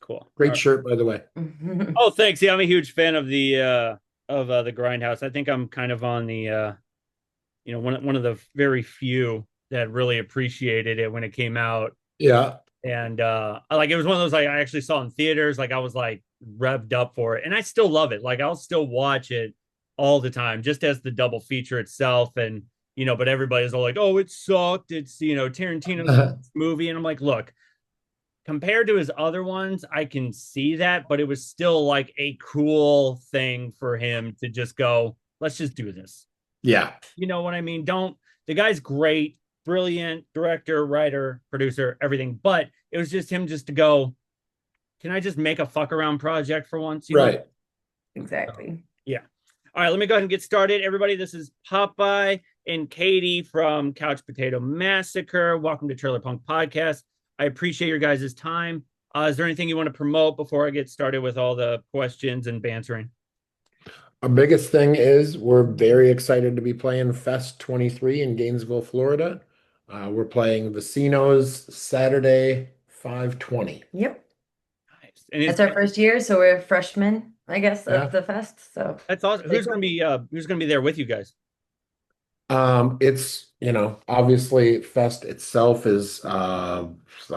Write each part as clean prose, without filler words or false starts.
Cool. All Great right. shirt, by the way. Oh, thanks. Yeah, I'm a huge fan of the Grindhouse. I think I'm kind of on the one of the very few that really appreciated it when it came out. Yeah. And like it was one of those like I actually saw in theaters, like I was like revved up for it. And I still love it. Like I'll still watch it all the time, just as the double feature itself. And but everybody's all like, oh, it sucked. It's Tarantino's movie. And I'm like, look, compared to his other ones, I can see that, but it was still like a cool thing for him to just go, let's just do this. Yeah. You know what I mean? Don't The guy's great, brilliant director, writer, producer, everything, but it was just him just to go, can I just make a fuck around project for once? Right. So, Exactly. yeah. All right, let me go ahead and get started. Everybody, this is Popeye and Katie from Couch Potato Massacre. Welcome to Trailer Punk Podcast. I appreciate your guys' time. Is there anything you want to promote before I get started with all the questions and bantering? Our biggest thing is we're very excited to be playing Fest 23 in Gainesville, Florida. We're playing Vecinos Saturday, 5:20. Yep. Nice. And That's our first year, so we're freshmen, I guess, of Yeah. the fest. So that's awesome. Who's gonna be there with you guys? It's, obviously Fest itself is I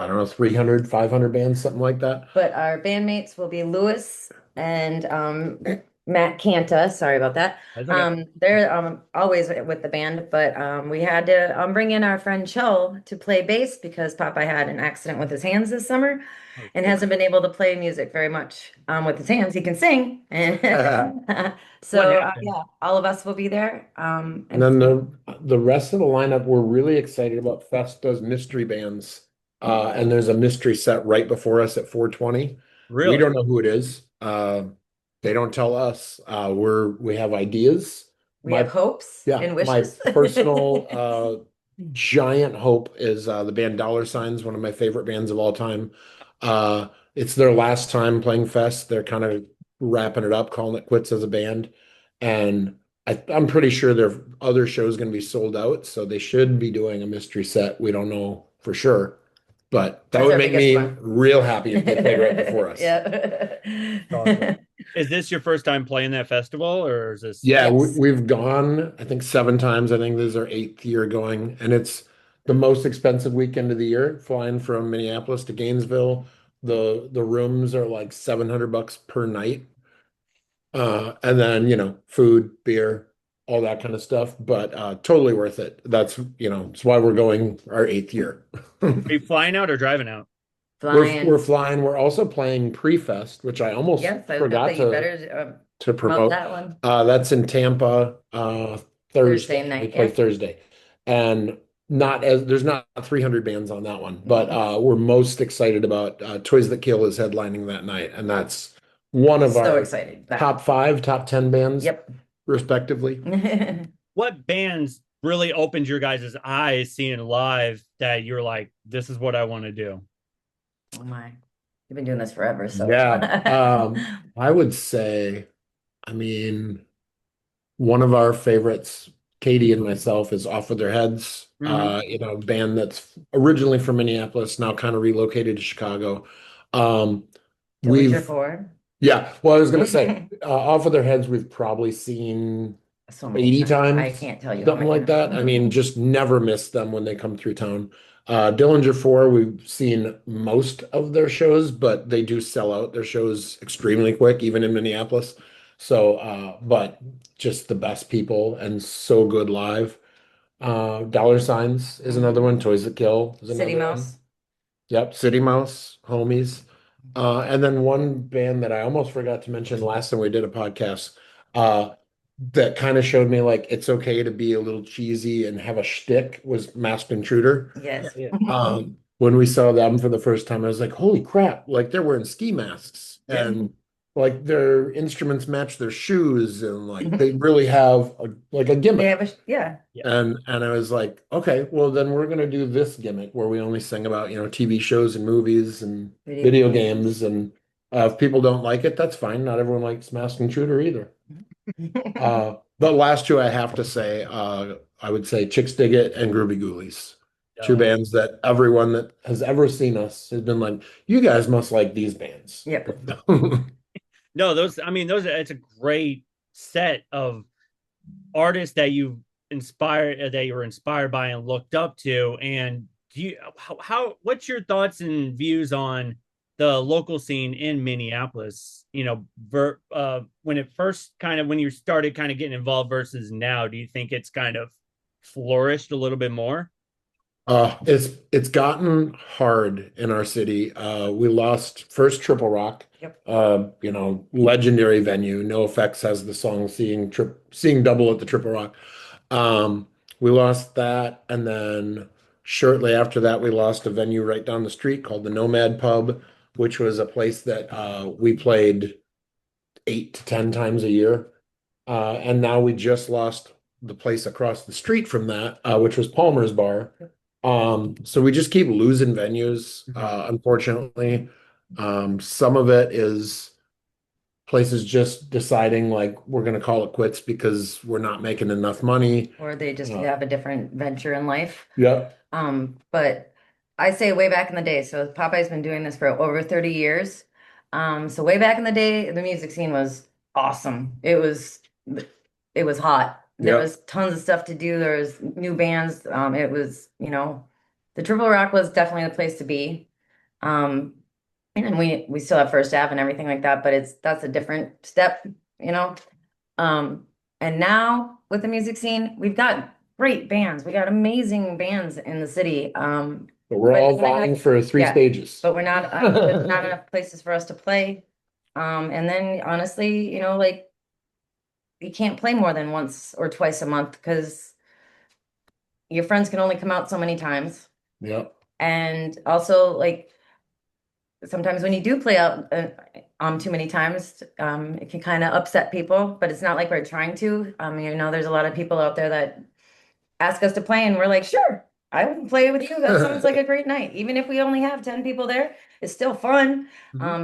don't know, 300, 500 bands, something like that. but our bandmates will be Lewis and Matt Canta. Sorry about that. That's okay. They're always with the band, but we had to bring in our friend Cho to play bass because Popeye had an accident with his hands this summer and hasn't been able to play music very much with his hands. He can sing, What so happened? yeah, all of us will be there. And then the rest of the lineup, we're really excited about. Fest does mystery bands. And there's a mystery set right before us at 4:20. We Really? don't know who it is. They don't tell us. We have ideas. We have My hopes Yeah, and my wishes. personal giant hope is the band Dollar Signs, one of my favorite bands of all time. It's their last time playing Fest. They're kind of wrapping it up, calling it quits as a band. And I'm pretty sure their other show is going to be sold out, so they should be doing a mystery set. We don't know for sure, but that That's would our make biggest me one. real happy if they played right before us. Awesome. Yeah. Is this your first time playing that festival, or is this? Yeah, Yes. we've gone, I think 7 times. I think this is our 8th year going, and it's the most expensive weekend of the year, flying from Minneapolis to Gainesville. The rooms are like $700 per night. And then, food, beer, all that kind of stuff, but totally worth it. It's why we're going our 8th year. Are you flying out or driving out? We're Flying. flying. We're also playing pre-fest, which I almost Yes, I was gonna forgot say you to better promote promote. that one. That's in Tampa, Thursday Thursday. We night, play yeah. Thursday. And there's not 300 bands on that one, but we're most excited about Toys That Kill is headlining that night. And that's one of So our excited. top five, top 10 bands, Yep. respectively. What bands really opened your guys' eyes seeing live that you're like, this is what I want to do? Oh my. You've been doing this forever, so Yeah. I would say, I mean, one of our favorites, Katie and myself, is Off With Their Heads. Mhm. Band that's originally from Minneapolis, now kind of relocated to Chicago. Um, Dillinger we've, Ford. yeah, well, I was gonna say, Off With Their Heads, we've probably seen So many 80 times. I times, can't tell you how something many. like that. I mean, just never miss them when they come through town. Dillinger 4, we've seen most of their shows, but they do sell out their shows extremely quick, even in Minneapolis. So, but just the best people and so good live. Dollar Signs is another one. Toys That Kill is City another one. Mouse. Yep, City Mouse, Homies. And then one band that I almost forgot to mention last time we did a podcast, uh, that kind of showed me like it's okay to be a little cheesy and have a shtick was Masked Intruder. Yes. Yeah. When we saw them for the first time, I was like, holy crap, like they're wearing ski masks Yeah. and like their instruments match their shoes and like they really have like a They gimmick. have yeah. Yeah. And I was like, okay, well then we're gonna do this gimmick where we only sing about, TV shows and movies and video games. And if people don't like it, that's fine. Not everyone likes Masked Intruder either. The last two I have to say, I would say Chicks Dig It and Groovy Ghoulies. two Oh, bands that everyone that has ever seen us has been like, you guys must like these bands. Yep. no, those. I mean, those. It's a great set of artists that you've inspired, that you were inspired by and looked up to. And do you what's your thoughts and views on the local scene in Minneapolis? When it first kind of when you started kind of getting involved versus now, do you think it's kind of flourished a little bit more? It's gotten hard in our city. We lost first Triple Rock, Yep. legendary venue. No Effects has the song "Seeing Double" at the Triple Rock. Um, we lost that, and then shortly after that, we lost a venue right down the street called the Nomad Pub, which was a place that we played 8 to 10 times a year. And now we just lost the place across the street from that, which was Palmer's Bar. So we just keep losing venues, unfortunately. Some of it is places just deciding like we're going to call it quits because we're not making enough money. Or they just Uh, have a different venture in life. yeah, But I say way back in the day, so Popeye's been doing this for over 30 years. So way back in the day, the music scene was awesome. It was hot. There yeah, was tons of stuff to do. There was new bands. It was, the Triple Rock was definitely the place to be. Um, and we still have First Ave and everything like that, but that's a different step, you know. Um, and now with the music scene, we've got great bands. We got amazing bands in the city. but we're But all vying for three yeah, stages. but we're not, there's not enough places for us to play. And then honestly, like you can't play more than once or twice a month because your friends can only come out so many times. Yeah, And also like sometimes when you do play out too many times, it can kind of upset people, but it's not like we're trying to. There's a lot of people out there that ask us to play and we're like, sure, I will play with you. That sounds like a great night. Even if we only have 10 people there, it's still fun.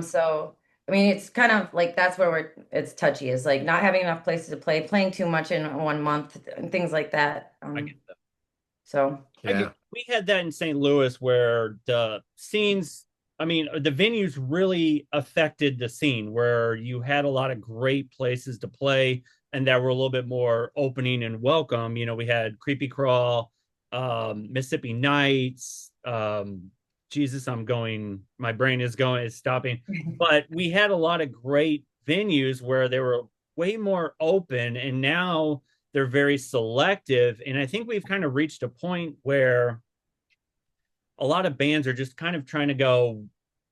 So I mean, it's kind of like that's where it's touchy, is like not having enough places to play, playing too much in 1 month, and things like that. I get that. So yeah, We had that in St. Louis where the scenes, I mean, the venues really affected the scene where you had a lot of great places to play and that were a little bit more opening and welcome. We had Creepy Crawl, Mississippi Nights, Jesus, my brain is stopping. But we had a lot of great venues where they were way more open, and now they're very selective. And I think we've kind of reached a point where a lot of bands are just kind of trying to go,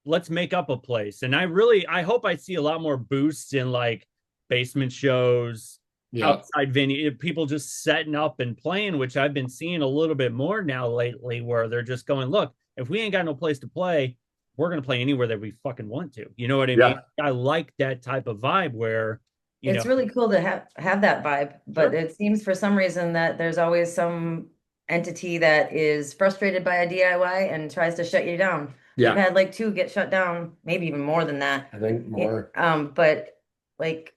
let's make up a place. And I hope I see a lot more boosts in like basement shows, yeah. outside venue, people just setting up and playing, which I've been seeing a little bit more now lately, where they're just going, look, if we ain't got no place to play, we're going to play anywhere that we fucking want to. You know what I mean? Yeah. I like that type of vibe where, it's really cool to have that vibe, but Sure. it seems for some reason that there's always some entity that is frustrated by a DIY and tries to shut you down. Yeah. We've had like 2 get shut down, maybe even more than that. I think more. But like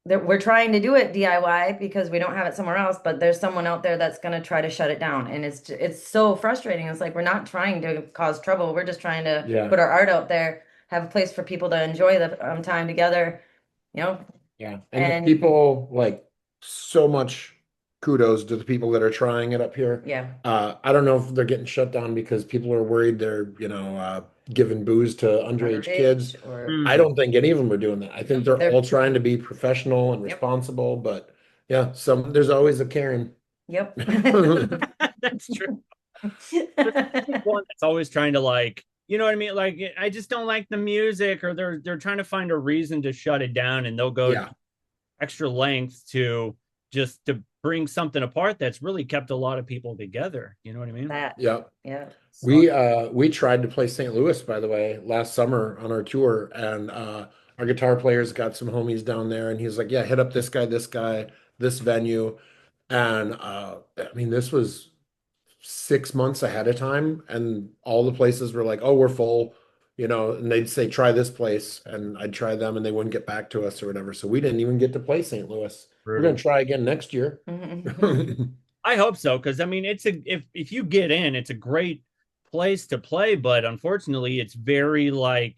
we're trying to do it DIY because we don't have it somewhere else, but there's someone out there that's going to try to shut it down, and it's so frustrating. It's like we're not trying to cause trouble. We're just trying to Yeah. put our art out there, have a place for people to enjoy the time together. Yeah. And the people, like, so much kudos to the people that are trying it up here. yeah, I don't know if they're getting shut down because people are worried they're, giving booze to underage kids. or I don't think any of them are doing that. I think they're They're- all trying to be professional and Yep. responsible, but yeah, there's always a Karen. yep. That's true. One that's always trying to, like, you know what I mean? Like, I just don't like the music, or they're trying to find a reason to shut it down, and they'll go Yeah. extra lengths to bring something apart that's really kept a lot of people together. You know what I mean? That, Yeah. yeah. We tried to play St. Louis, by the way, last summer on our tour, and our guitar player's got some homies down there, and he's like, "Yeah, hit up this guy, this venue," and I mean, this was 6 months ahead of time, and all the places were like, "Oh, we're full," and they'd say, "Try this place," and I'd try them, and they wouldn't get back to us or whatever, so we didn't even get to play St. Louis. We're Brutal. gonna try again next year. I hope so, because I mean, it's a if you get in, it's a great place to play, but unfortunately, it's very like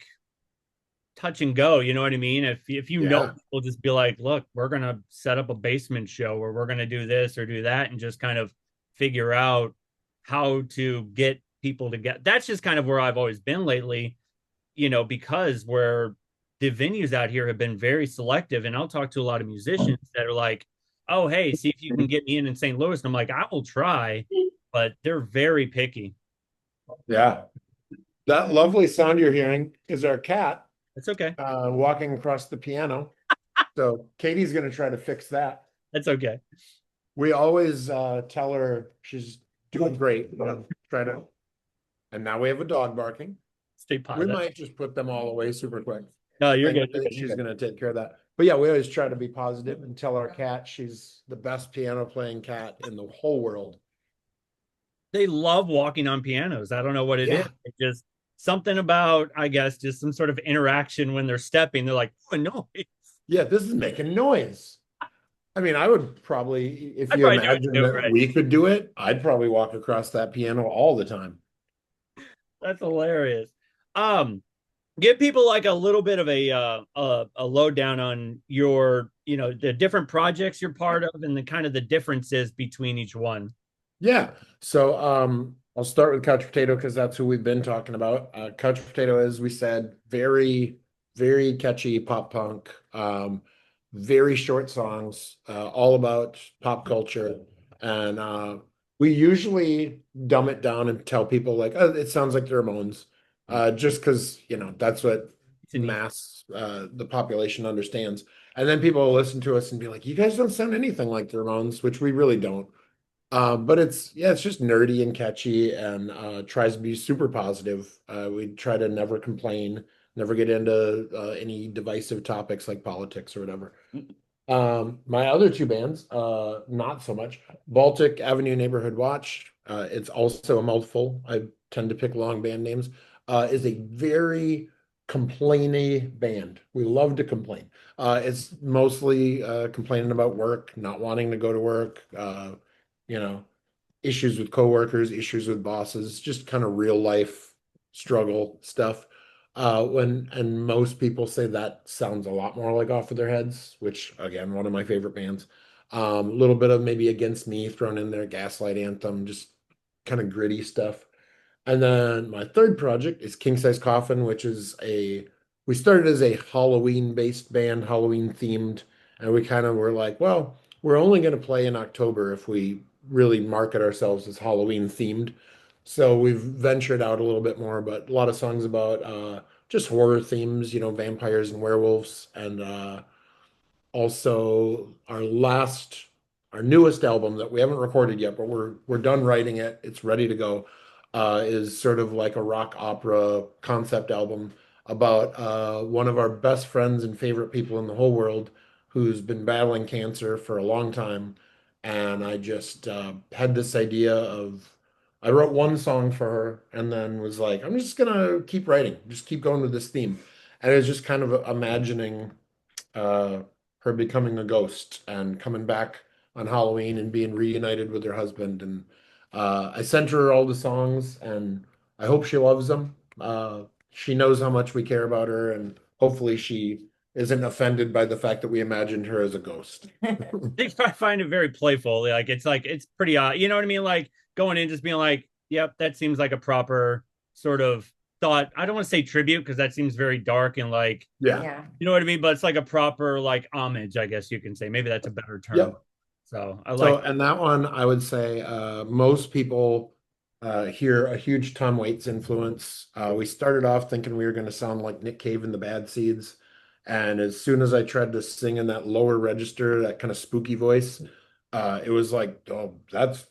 touch and go. You know what I mean? If you know, Yeah. people just be like, look, we're gonna set up a basement show, or we're gonna do this or do that, and just kind of figure out how to get people to get. That's just kind of where I've always been lately. Because where the venues out here have been very selective, and I'll talk to a lot of musicians that are like, oh, hey, see if you can get me in St. Louis. And I'm like, I will try, but they're very picky. Yeah. That lovely sound you're hearing is our cat That's okay. walking across the piano. So Katie's going to try to fix that. That's okay. We always tell her she's doing great. Try to, and now we have a dog barking. Stay We positive. might just put them all away super quick. No, I you're think, good. I You're think good. You're she's good. going to take care of that. But yeah, we always try to be positive and tell our cat she's the best piano playing cat in the whole world. They love walking on pianos. I don't know what it is. Yeah. It's just something about, I guess, just some sort of interaction when they're stepping. They're like, oh, no. Yeah, this is making noise. I mean, I would probably, if I'd you probably do it imagine too, that right? we could do it, I'd probably walk across that piano all the time. That's hilarious. Um, Give people like a little bit of a lowdown on your, the different projects you're part of and the kind of the differences between each one. Yeah. So I'll start with Couch Potato because that's who we've been talking about. Couch Potato, as we said, very, very catchy pop punk, very short songs, all about pop culture. And we usually dumb it down and tell people like, oh, it sounds like the Ramones, just because, that's what It's an easy. the population understands. And then people will listen to us and be like, you guys don't sound anything like the Ramones, which we really don't. But it's just nerdy and catchy and tries to be super positive. We try to never complain, never get into any divisive topics like politics or whatever. My other two bands, not so much. Baltic Avenue Neighborhood Watch, it's also a mouthful. I tend to pick long band names. Is a very complainy band. We love to complain. It's mostly complaining about work, not wanting to go to work, you know, issues with coworkers, issues with bosses, just kind of real life struggle stuff. When and most people say that sounds a lot more like Off of Their Heads, which again, one of my favorite bands. A little bit of maybe Against Me thrown in there, Gaslight Anthem, just kind of gritty stuff. And then my third project is King Size Coffin, which is we started as a Halloween based band, Halloween themed, and we kind of were like, well, we're only going to play in October if we really market ourselves as Halloween themed. So we've ventured out a little bit more, but a lot of songs about just horror themes, vampires and werewolves, and also our newest album that we haven't recorded yet, but we're done writing it. It's ready to go. Is sort of like a rock opera concept album about one of our best friends and favorite people in the whole world who's been battling cancer for a long time. And I just had this idea of I wrote one song for her and then was like, I'm just gonna keep writing, just keep going with this theme. And it was just kind of imagining uh, her becoming a ghost and coming back on Halloween and being reunited with her husband. And I sent her all the songs, and I hope she loves them. She knows how much we care about her, and hopefully she isn't offended by the fact that we imagined her as a ghost. I find it very playful. Like it's pretty odd. You know what I mean? Like going in just being like, yep, that seems like a proper sort of thought. I don't want to say tribute because that seems very dark and like, Yeah. Yeah. you know what I mean? But it's like a proper like homage, I guess you can say. Maybe that's a better term. Yep. So I So, like. and that one, I would say most people hear a huge Tom Waits influence. We started off thinking we were going to sound like Nick Cave and the Bad Seeds. And as soon as I tried to sing in that lower register, that kind of spooky voice, it was like, oh, that's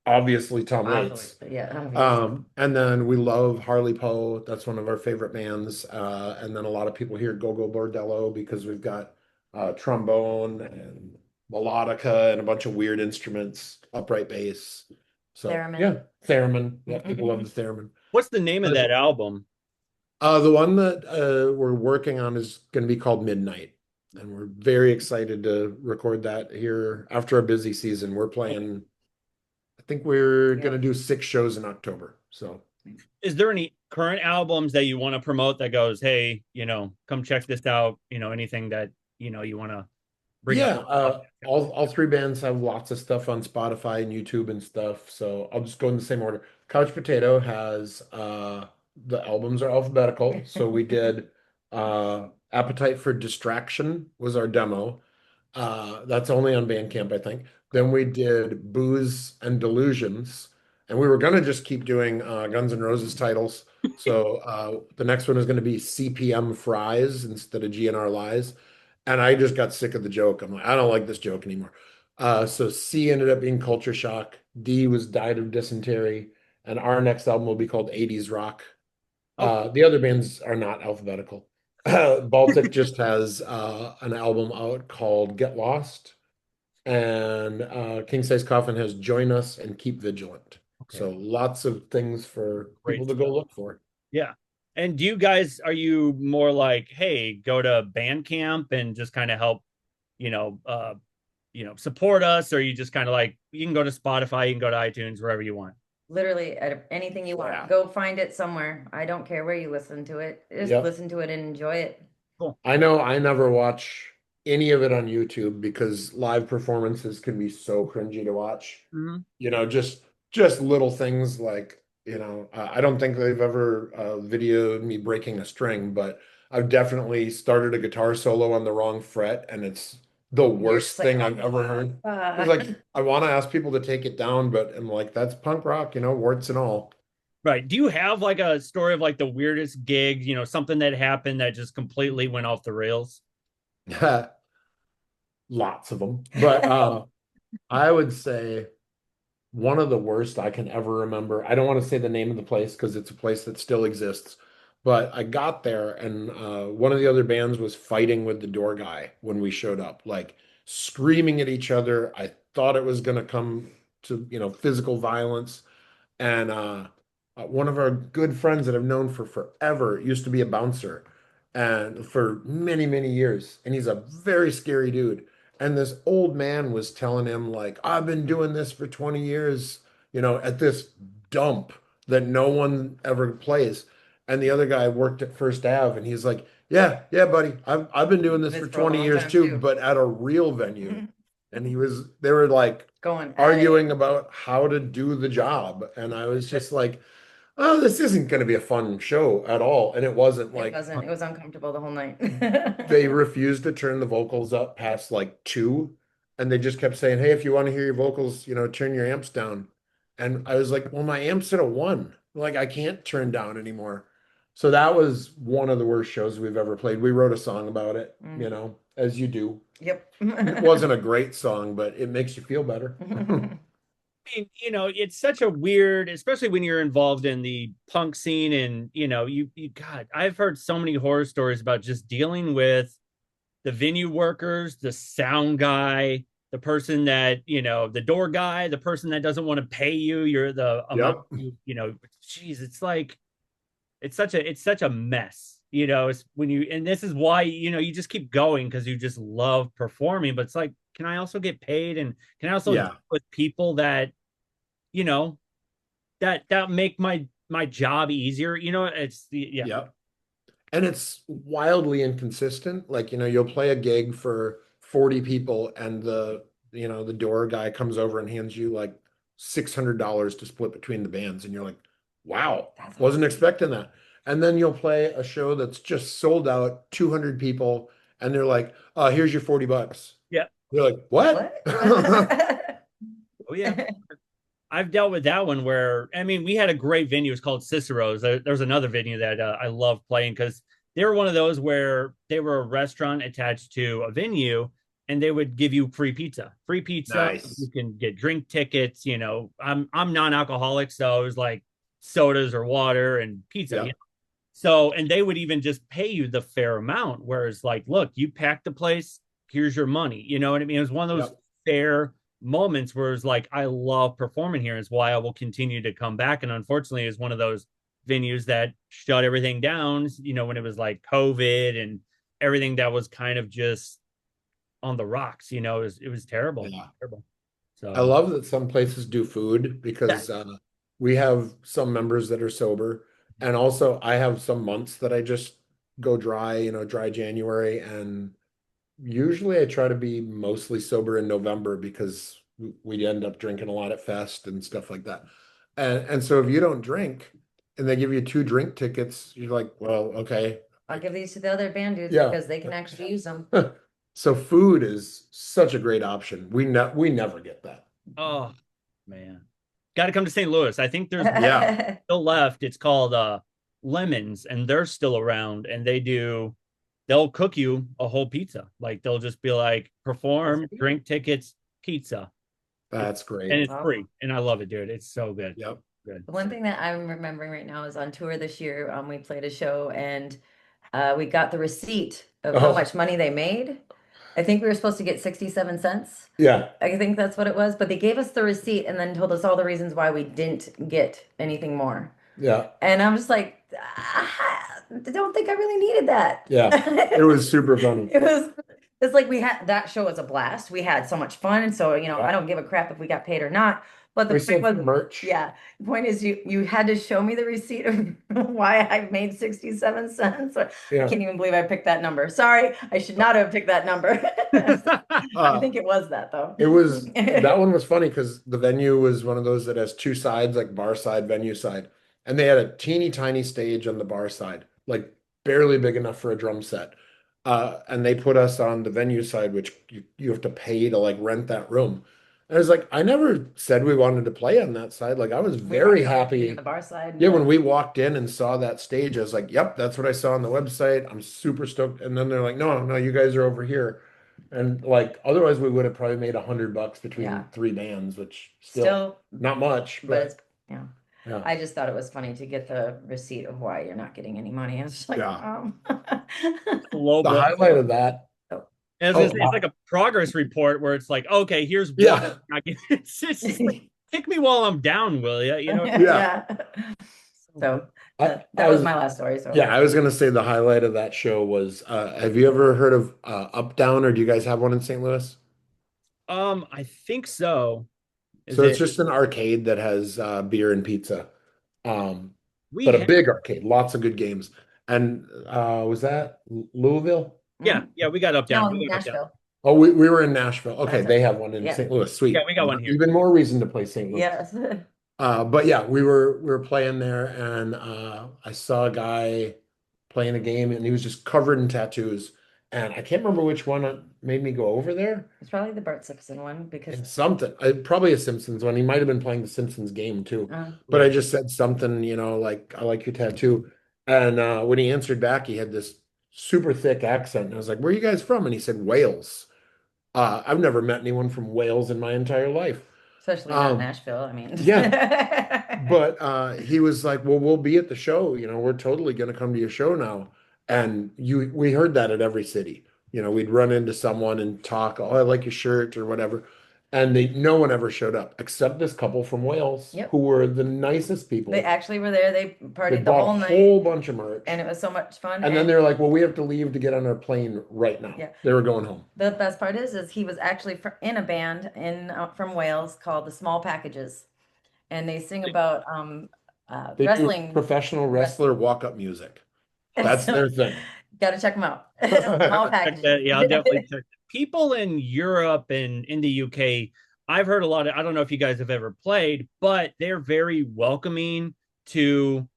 obviously Tom Waits. Obviously, yeah. Obviously. And then we love Harley Poe. That's one of our favorite bands. And then a lot of people hear Go-Go Bordello because we've got trombone and melodica and a bunch of weird instruments, upright bass. So Theremin. yeah, theremin. Yeah, people love the theremin. What's the name of that album? The one that we're working on is going to be called Midnight, and we're very excited to record that here after a busy season. We're playing think we're Yeah. gonna do 6 shows in October. So Is there any current albums that you want to promote that goes, hey, come check this out? Anything that you want to bring up? yeah, all three bands have lots of stuff on Spotify and YouTube and stuff. So I'll just go in the same order. Couch Potato has the albums are alphabetical. So we did Appetite for Distraction was our demo. That's only on Bandcamp, I think. Then we did Booze and Delusions, and we were gonna just keep doing Guns N' Roses titles. So the next one is gonna be CPM Fries instead of GNR Lies. And I just got sick of the joke. I'm like, I don't like this joke anymore. So C ended up being Culture Shock. D was Died of Dysentery. And our next album will be called 80s Rock. Oh, The other bands are not alphabetical. Baltic just has an album out called Get Lost. And King Size Coffin has Join Us and Keep Vigilant. okay. So lots of things for Great people to stuff. go look for. Yeah. And are you more like, hey, go to Bandcamp and just kind of help, you know, uh, support us, or you just kind of like, you can go to Spotify, you can go to iTunes, wherever you want. Literally anything you want. Yeah. Go find it somewhere. I don't care where you listen to it. Just Yep. listen to it and enjoy it. Cool. I know I never watch any of it on YouTube because live performances can be so cringy to watch. Mhm. Just little things like, I don't think they've ever videoed me breaking a string, but I've definitely started a guitar solo on the wrong fret, and it's the worst just like, thing oh I've ever heard. Ah. It's like I want to ask people to take it down, but I'm like, that's punk rock, warts and all. Right. Do you have like a story of like the weirdest gig, something that happened that just completely went off the rails? Lots of them. But I would say one of the worst I can ever remember. I don't want to say the name of the place because it's a place that still exists. But I got there and one of the other bands was fighting with the door guy when we showed up, like screaming at each other. I thought it was going to come to, physical violence. And one of our good friends that I've known for forever used to be a bouncer and for many, many years. And he's a very scary dude. And this old man was telling him, like, I've been doing this for 20 years, at this dump that no one ever plays. And the other guy worked at First Ave, and he's like, yeah, yeah, buddy, I've been doing this This for for a 20 long years time, too, too. but at a real venue. And they were like Going at it. arguing about how to do the job. And I was just like, oh, this isn't going to be a fun show at all. And it wasn't It like wasn't. It was uncomfortable the whole night. they refused to turn the vocals up past like two. And they just kept saying, hey, if you want to hear your vocals, turn your amps down. And I was like, well, my amp's at a one. Like, I can't turn down anymore. So that was one of the worst shows we've ever played. We wrote a song about it, as you do. Yep. It wasn't a great song, but it makes you feel better. Mean, it's such a weird, especially when you're involved in the punk scene, and God, I've heard so many horror stories about just dealing with the venue workers, the sound guy, the person that, the door guy, the person that doesn't want to pay you. You're the amount, Yep. geez, it's like, it's such a mess, it's when and this is why, you just keep going because you just love performing, but it's like, can I also get paid? And can I also Yeah. deal with people that, you know, that make my job easier? It's the, yeah. Yep. And it's wildly inconsistent. Like, you'll play a gig for 40 people and the door guy comes over and hands you like $600 to split between the bands. And you're like, wow, That's wasn't awesome. expecting that. And then you'll play a show that's just sold out, 200 people, and they're like, here's your $40. Yeah. You're like, what? What? Oh yeah. I've dealt with that one where, I mean, we had a great venue. It's called Cicero's. There's another venue that I love playing because they were one of those where they were a restaurant attached to a venue, and they would give you free pizza. Free pizza. Nice. You can get drink tickets. I'm non-alcoholic, so it was like sodas or water and pizza. Yeah. So, and they would even just pay you the fair amount. Whereas, like, look, you packed the place, here's your money. You know what I mean? It was one of those Yep. fair moments where it's like, I love performing here. Is why I will continue to come back. And unfortunately, it's one of those venues that shut everything down, when it was like COVID and everything that was kind of just on the rocks, it was terrible. Yeah. Terrible. I So love that some places do food because we have some members that are sober. And also I have some months that I just go dry, dry January. And usually I try to be mostly sober in November because we end up drinking a lot at Fest and stuff like that. And so if you don't drink and they give you 2 drink tickets, you're like, well, okay. I'll give these to the other band dudes Yeah. because they can actually use them. So food is such a great option. We never get that. oh man. Got to come to St. Louis. I think there's Yeah. still left. It's called Lemons, and they're still around, and they'll cook you a whole pizza. Like they'll just be like, perform, drink tickets, pizza. That's And great. it's free. And I love it, dude. It's so good. Yep. Good. The one thing that I'm remembering right now is on tour this year, we played a show and we got the receipt of how much money they made. I think we were supposed to get 67 cents. Yeah. I think that's what it was, but they gave us the receipt and then told us all the reasons why we didn't get anything more. Yeah. And I'm just like, I don't think I really needed that. Yeah. It was super funny. It's like that show was a blast. We had so much fun. And so, I don't give a crap if we got paid or not. But the We point sold was, merch. yeah, the point is you had to show me the receipt of why I made 67 cents. I Yeah. can't even believe I picked that number. Sorry, I should not have picked that number. I think it was that though. That one was funny because the venue was one of those that has 2 sides, like bar side, venue side. And they had a teeny tiny stage on the bar side, like barely big enough for a drum set. And they put us on the venue side, which you have to pay to like rent that room. And I was like, I never said we wanted to play on that side. Like I was very happy. The bar side. Yeah, when we walked in and saw that stage, I was like, yep, that's what I saw on the website. I'm super stoked. And then they're like, no, you guys are over here. And like otherwise we would have probably made $100 between 3 bands, which still not much, but it's yeah. I just thought it was funny to get the receipt of why you're not getting any money. I was just like, The highlight of that. It's like a progress report where it's like, okay, here's Yeah. It's just like, kick me while I'm down, will you? Yeah. So that was my last story. So yeah, I was gonna say the highlight of that show was have you ever heard of Up Down, or do you guys have one in St. Louis? I think so. It's just an arcade that has beer and pizza. But a big arcade, lots of good games. And was that Louisville? Yeah, we got Up Down. No, Nashville. Oh, we were in Nashville. Okay, they have one in St. Louis. Sweet. Yeah, we got one here. Even more reason to play St. Louis. Yes. But yeah, we were playing there, and I saw a guy playing a game, and he was just covered in tattoos. And I can't remember which one made me go over there. It's probably the Bart Simpson one because It's something. Probably a Simpsons one. He might have been playing the Simpsons game too. But I just said something, like, I like your tattoo. And when he answered back, he had this super thick accent. And I was like, where are you guys from? And he said, Wales. I've never met anyone from Wales in my entire life. Especially not Nashville. I mean, yeah. But he was like, well, we'll be at the show. We're totally going to come to your show now. And we heard that at every city. We'd run into someone and talk, oh, I like your shirt or whatever. And no one ever showed up except this couple from Wales who were the nicest people. They actually were there. They partied the whole night. A whole bunch of merch. And it was so much fun. And then they were like, well, we have to leave to get on our plane right now. Yeah. They were going home. The best part is he was actually in a band from Wales called the Small Packages. And they sing about they wrestling. Do professional wrestler walk-up music. That's their thing. Got to check them out. Small Packages. Yeah, I'll definitely check that. People in Europe and in the UK, I've heard a lot of, I don't know if you guys have ever played, but they're very welcoming to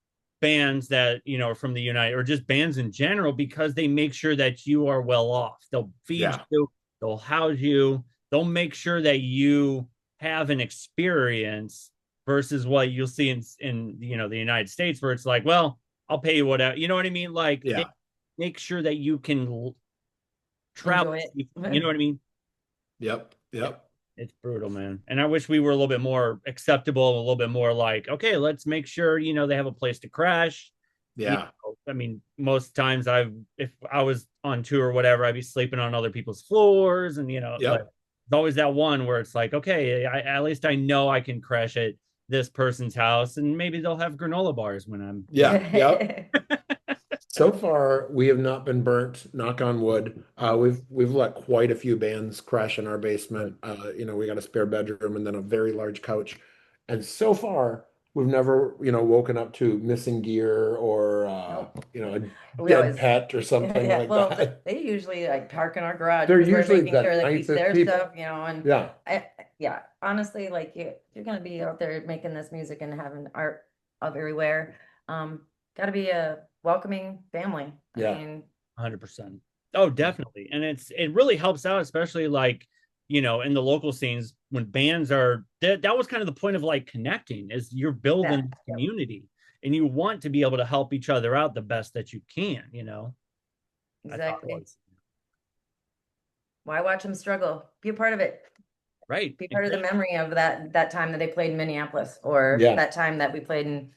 bands that, are from the United, or just bands in general, because they make sure that you are well off. They'll feed you, they'll house you, they'll make sure that you have an experience versus what you'll see in the United States, where it's like, well, I'll pay you whatever. You know what I mean? Like, they make sure that you can travel. You know what I mean? Yep. It's brutal, man. And I wish we were a little bit more acceptable, a little bit more like, okay, let's make sure, they have a place to crash. Yeah. I mean, most times if I was on tour or whatever, I'd be sleeping on other people's floors, and, but it's always that one where it's like, okay, at least I know I can crash at this person's house, and maybe they'll have granola bars when I'm. Yeah. So far, we have not been burnt, knock on wood. We've let quite a few bands crash in our basement. We got a spare bedroom and then a very large couch. And so far, we've never, woken up to missing gear or Nope. a We dead always, pet or something yeah, like well, that. they usually like park in our garage They're because they're usually making the sure they keep nicest their people. stuff, and Yeah, yeah, honestly, like you're gonna be out there making this music and having art of everywhere. Um, Gotta be a welcoming family. I yeah, mean, 100%. Oh, definitely. And it really helps out, especially like, in the local scenes when bands are that was kind of the point of like connecting is you're that, building yep, community and you want to be able to help each other out the best that you can, That's how it exactly. was. Why watch them struggle? Be a part of it. Right. Be part of the Exactly. memory of that time that they played in Minneapolis or yeah. that time that we played in,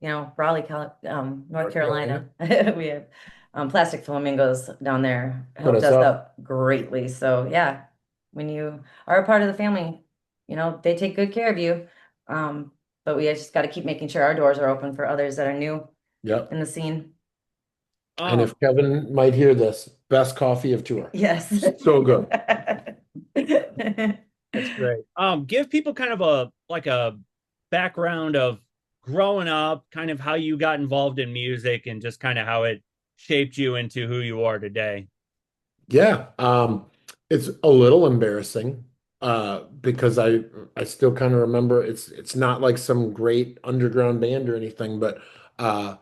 Raleigh, North North Carolina, Carolina. We have Plastic Flamingos down there put helped us us up. out greatly. So yeah, when you are a part of the family, they take good care of you. But we just got to keep making sure our doors are open for others that are new Yep. in the scene. And Um, if Kevin might hear this, best coffee of tour. Yes. So good. that's great. Give people kind of a background of growing up, kind of how you got involved in music and just kind of how it shaped you into who you are today. Yeah, it's a little embarrassing because I still kind of remember it's not like some great underground band or anything, but uh,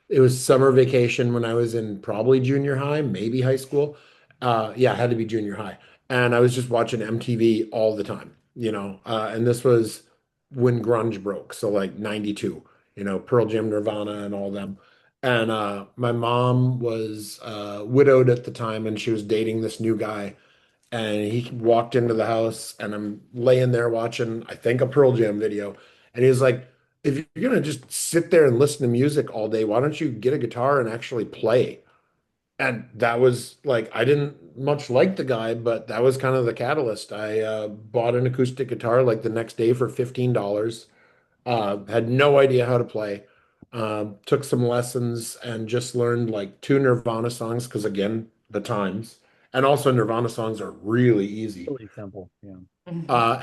it was summer vacation when I was in probably junior high, maybe high school. Yeah, it had to be junior high, and I was just watching MTV all the time, and this was when grunge broke, so like '92, Pearl Jam, Nirvana, and all them. And my mom was widowed at the time, and she was dating this new guy. And he walked into the house, and I'm laying there watching, I think, a Pearl Jam video. And he was like, "If you're gonna just sit there and listen to music all day, why don't you get a guitar and actually play?" And that was like, I didn't much like the guy, but that was kind of the catalyst. I bought an acoustic guitar like the next day for $15. Had no idea how to play. Took some lessons and just learned like two Nirvana songs because again, the times. And also Nirvana songs are really easy. Really simple. Yeah.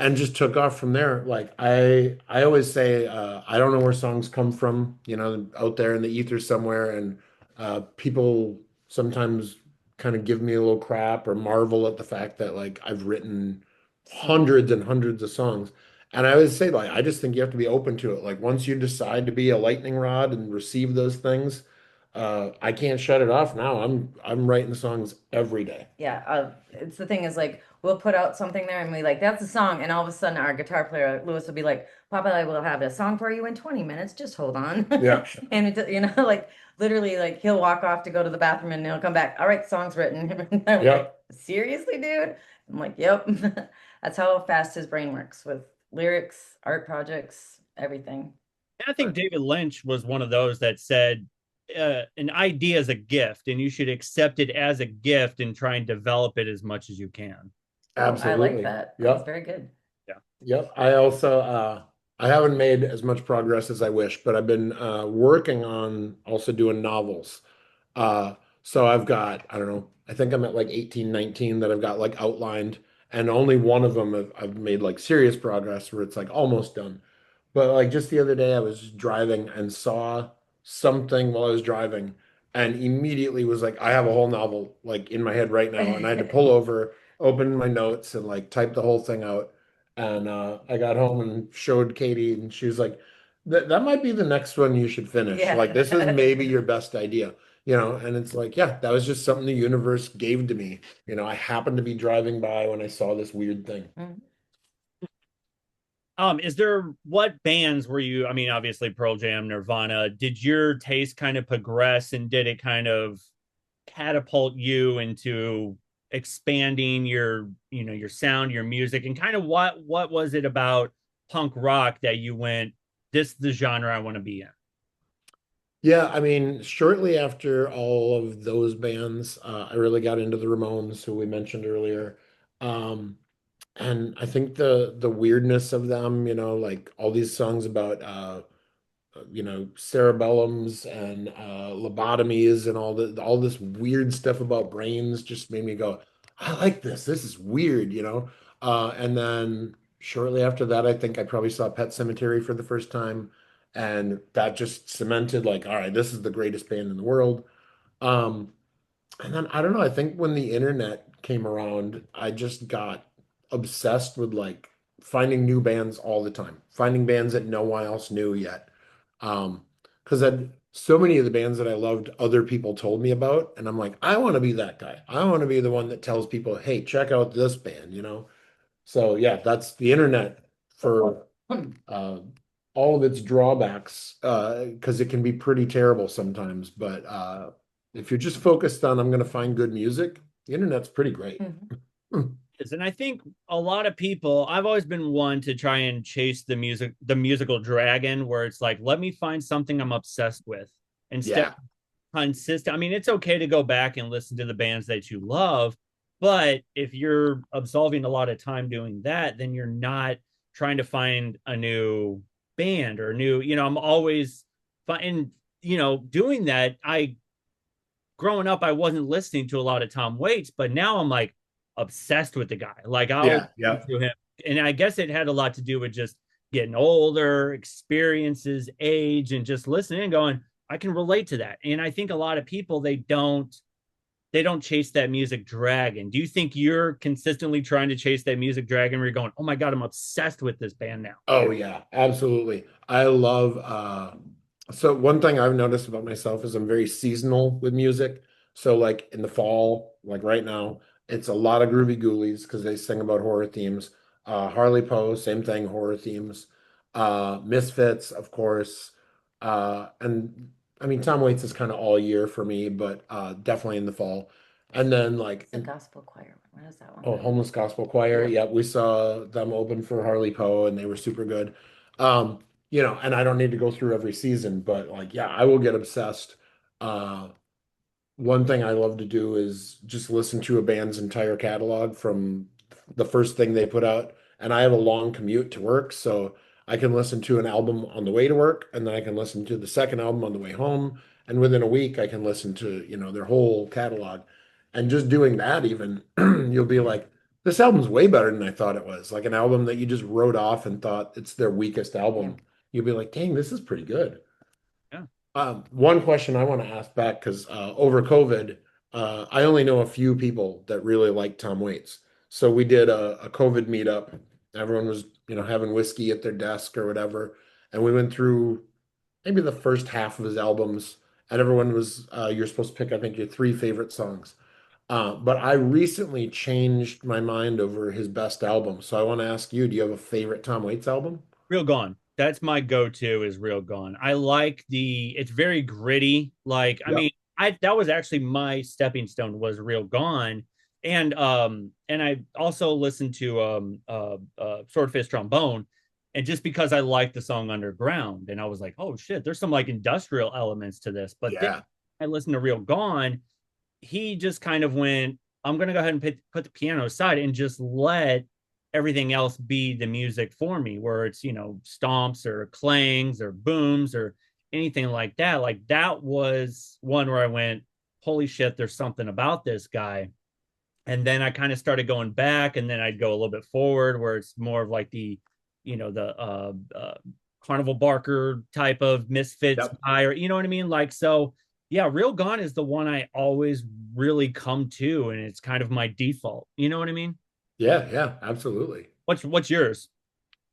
And just took off from there. Like I always say, I don't know where songs come from, out there in the ether somewhere, and people sometimes kind of give me a little crap or marvel at the fact that like I've written So many. hundreds and hundreds of songs. And I always say, like, I just think you have to be open to it. Like once you decide to be a lightning rod and receive those things, I can't shut it off now. I'm writing songs every day. Yeah, it's the thing is like we'll put out something there and we like that's a song, and all of a sudden our guitar player Lewis will be like, "Papa, I will have a song for you in 20 minutes. Just hold on." Yeah. And like literally, like he'll walk off to go to the bathroom and he'll come back. All right, song's written. And I'm Yeah. like, seriously, dude? I'm like, yep. That's how fast his brain works with lyrics, art projects, everything. And I think David Lynch was one of those that said an idea is a gift and you should accept it as a gift and try and develop it as much as you can. Oh, I like Absolutely. that. That's Yep. very good. Yeah. Yep. I also I haven't made as much progress as I wish, but I've been working on also doing novels. So I've got, I don't know, I think I'm at like 18, 19 that I've got like outlined, and only one of them I've made like serious progress where it's like almost done. But like just the other day, I was driving and saw something while I was driving, and immediately was like, I have a whole novel like in my head right now, and I had to pull over, open my notes, and like type the whole thing out. And I got home and showed Katie, and she was like, that might be the next one you should finish. Like this is Yeah. maybe your best idea." And it's like, yeah, that was just something the universe gave to me. I happened to be driving by when I saw this weird thing. Mm. Is there what bands were you? I mean, obviously Pearl Jam, Nirvana. Did your taste kind of progress and did it kind of catapult you into expanding your sound, your music, and kind of what was it about punk rock that you went, this is the genre I want to be in? Yeah, I mean, shortly after all of those bands, I really got into the Ramones, who we mentioned earlier. Um, and I think the weirdness of them, like all these songs about cerebellums and lobotomies and all this weird stuff about brains just made me go, I like this. This is weird, you know. And then shortly after that, I think I probably saw Pet Cemetery for the first time, and that just cemented like, all right, this is the greatest band in the world. Um, and then I don't know, I think when the internet came around, I just got obsessed with like finding new bands all the time, finding bands that no one else knew yet. Because so many of the bands that I loved, other people told me about, and I'm like, I want to be that guy. I want to be the one that tells people, hey, check out this band, you know? So yeah, that's the internet for uh, all of its drawbacks, because it can be pretty terrible sometimes. But if you're just focused on, I'm going to find good music, the internet's pretty great. Mhm. And I think a lot of people, I've always been one to try and chase the musical dragon, where it's like, let me find something I'm obsessed with instead Yeah, of consistent. I mean, it's okay to go back and listen to the bands that you love, but if you're absolving a lot of time doing that, then you're not trying to find a new band or new, I'm always finding, doing that. Growing up, I wasn't listening to a lot of Tom Waits, but now I'm like obsessed with the guy. Like I'll yeah, yeah. listen to him. And I guess it had a lot to do with just getting older, experiences, age, and just listening and going, I can relate to that. And I think a lot of people they don't chase that music dragon. Do you think you're consistently trying to chase that music dragon where you're going, oh my God, I'm obsessed with this band now? Oh yeah, absolutely. I love so one thing I've noticed about myself is I'm very seasonal with music. So like in the fall, like right now, it's a lot of Groovy Ghoulies because they sing about horror themes. Harley Poe, same thing, horror themes. Misfits, of course. And I mean Tom Waits is kind of all year for me, but definitely in the fall. And then like It's a gospel choir. What is that one? Oh, Homeless Gospel Choir. Yeah. Yep, we saw them open for Harley Poe and they were super good. And I don't need to go through every season, but like, yeah, I will get obsessed. Uh, One thing I love to do is just listen to a band's entire catalog from the first thing they put out. And I have a long commute to work, so I can listen to an album on the way to work, and then I can listen to the second album on the way home. And within a week, I can listen to, their whole catalog. And just doing that, even you'll be like, this album's way better than I thought it was. Like an album that you just wrote off and thought it's their weakest Yeah. album. You'll be like, dang, this is pretty good. Yeah. One question I want to ask back because over COVID, I only know a few people that really like Tom Waits. So we did a COVID meetup. Everyone was, having whiskey at their desk or whatever, and we went through maybe the first half of his albums, and everyone was, you're supposed to pick, I think, your three favorite songs. But I recently changed my mind over his best album. So I want to ask you, do you have a favorite Tom Waits album? Real Gone. That's my go-to is Real Gone. I like it's very gritty. Like, I mean, Yep. that was actually my stepping stone was Real Gone. And I also listened to Swordfish Trombone. And just because I liked the song Underground, and I was like, oh shit, there's some like industrial elements to this. But then Yeah. I listened to Real Gone, he just kind of went, I'm going to go ahead and put the piano aside and just let everything else be the music for me, where it's, stomps or clangs or booms or anything like that. Like that was one where I went, holy shit, there's something about this guy. And then I kind of started going back, and then I'd go a little bit forward where it's more of like the Carnival Barker type of Misfits Yep. guy, or you know what I mean? Like, so yeah, Real Gone is the one I always really come to, and it's kind of my default. You know what I mean? Yeah. Yeah. Absolutely. What's yours?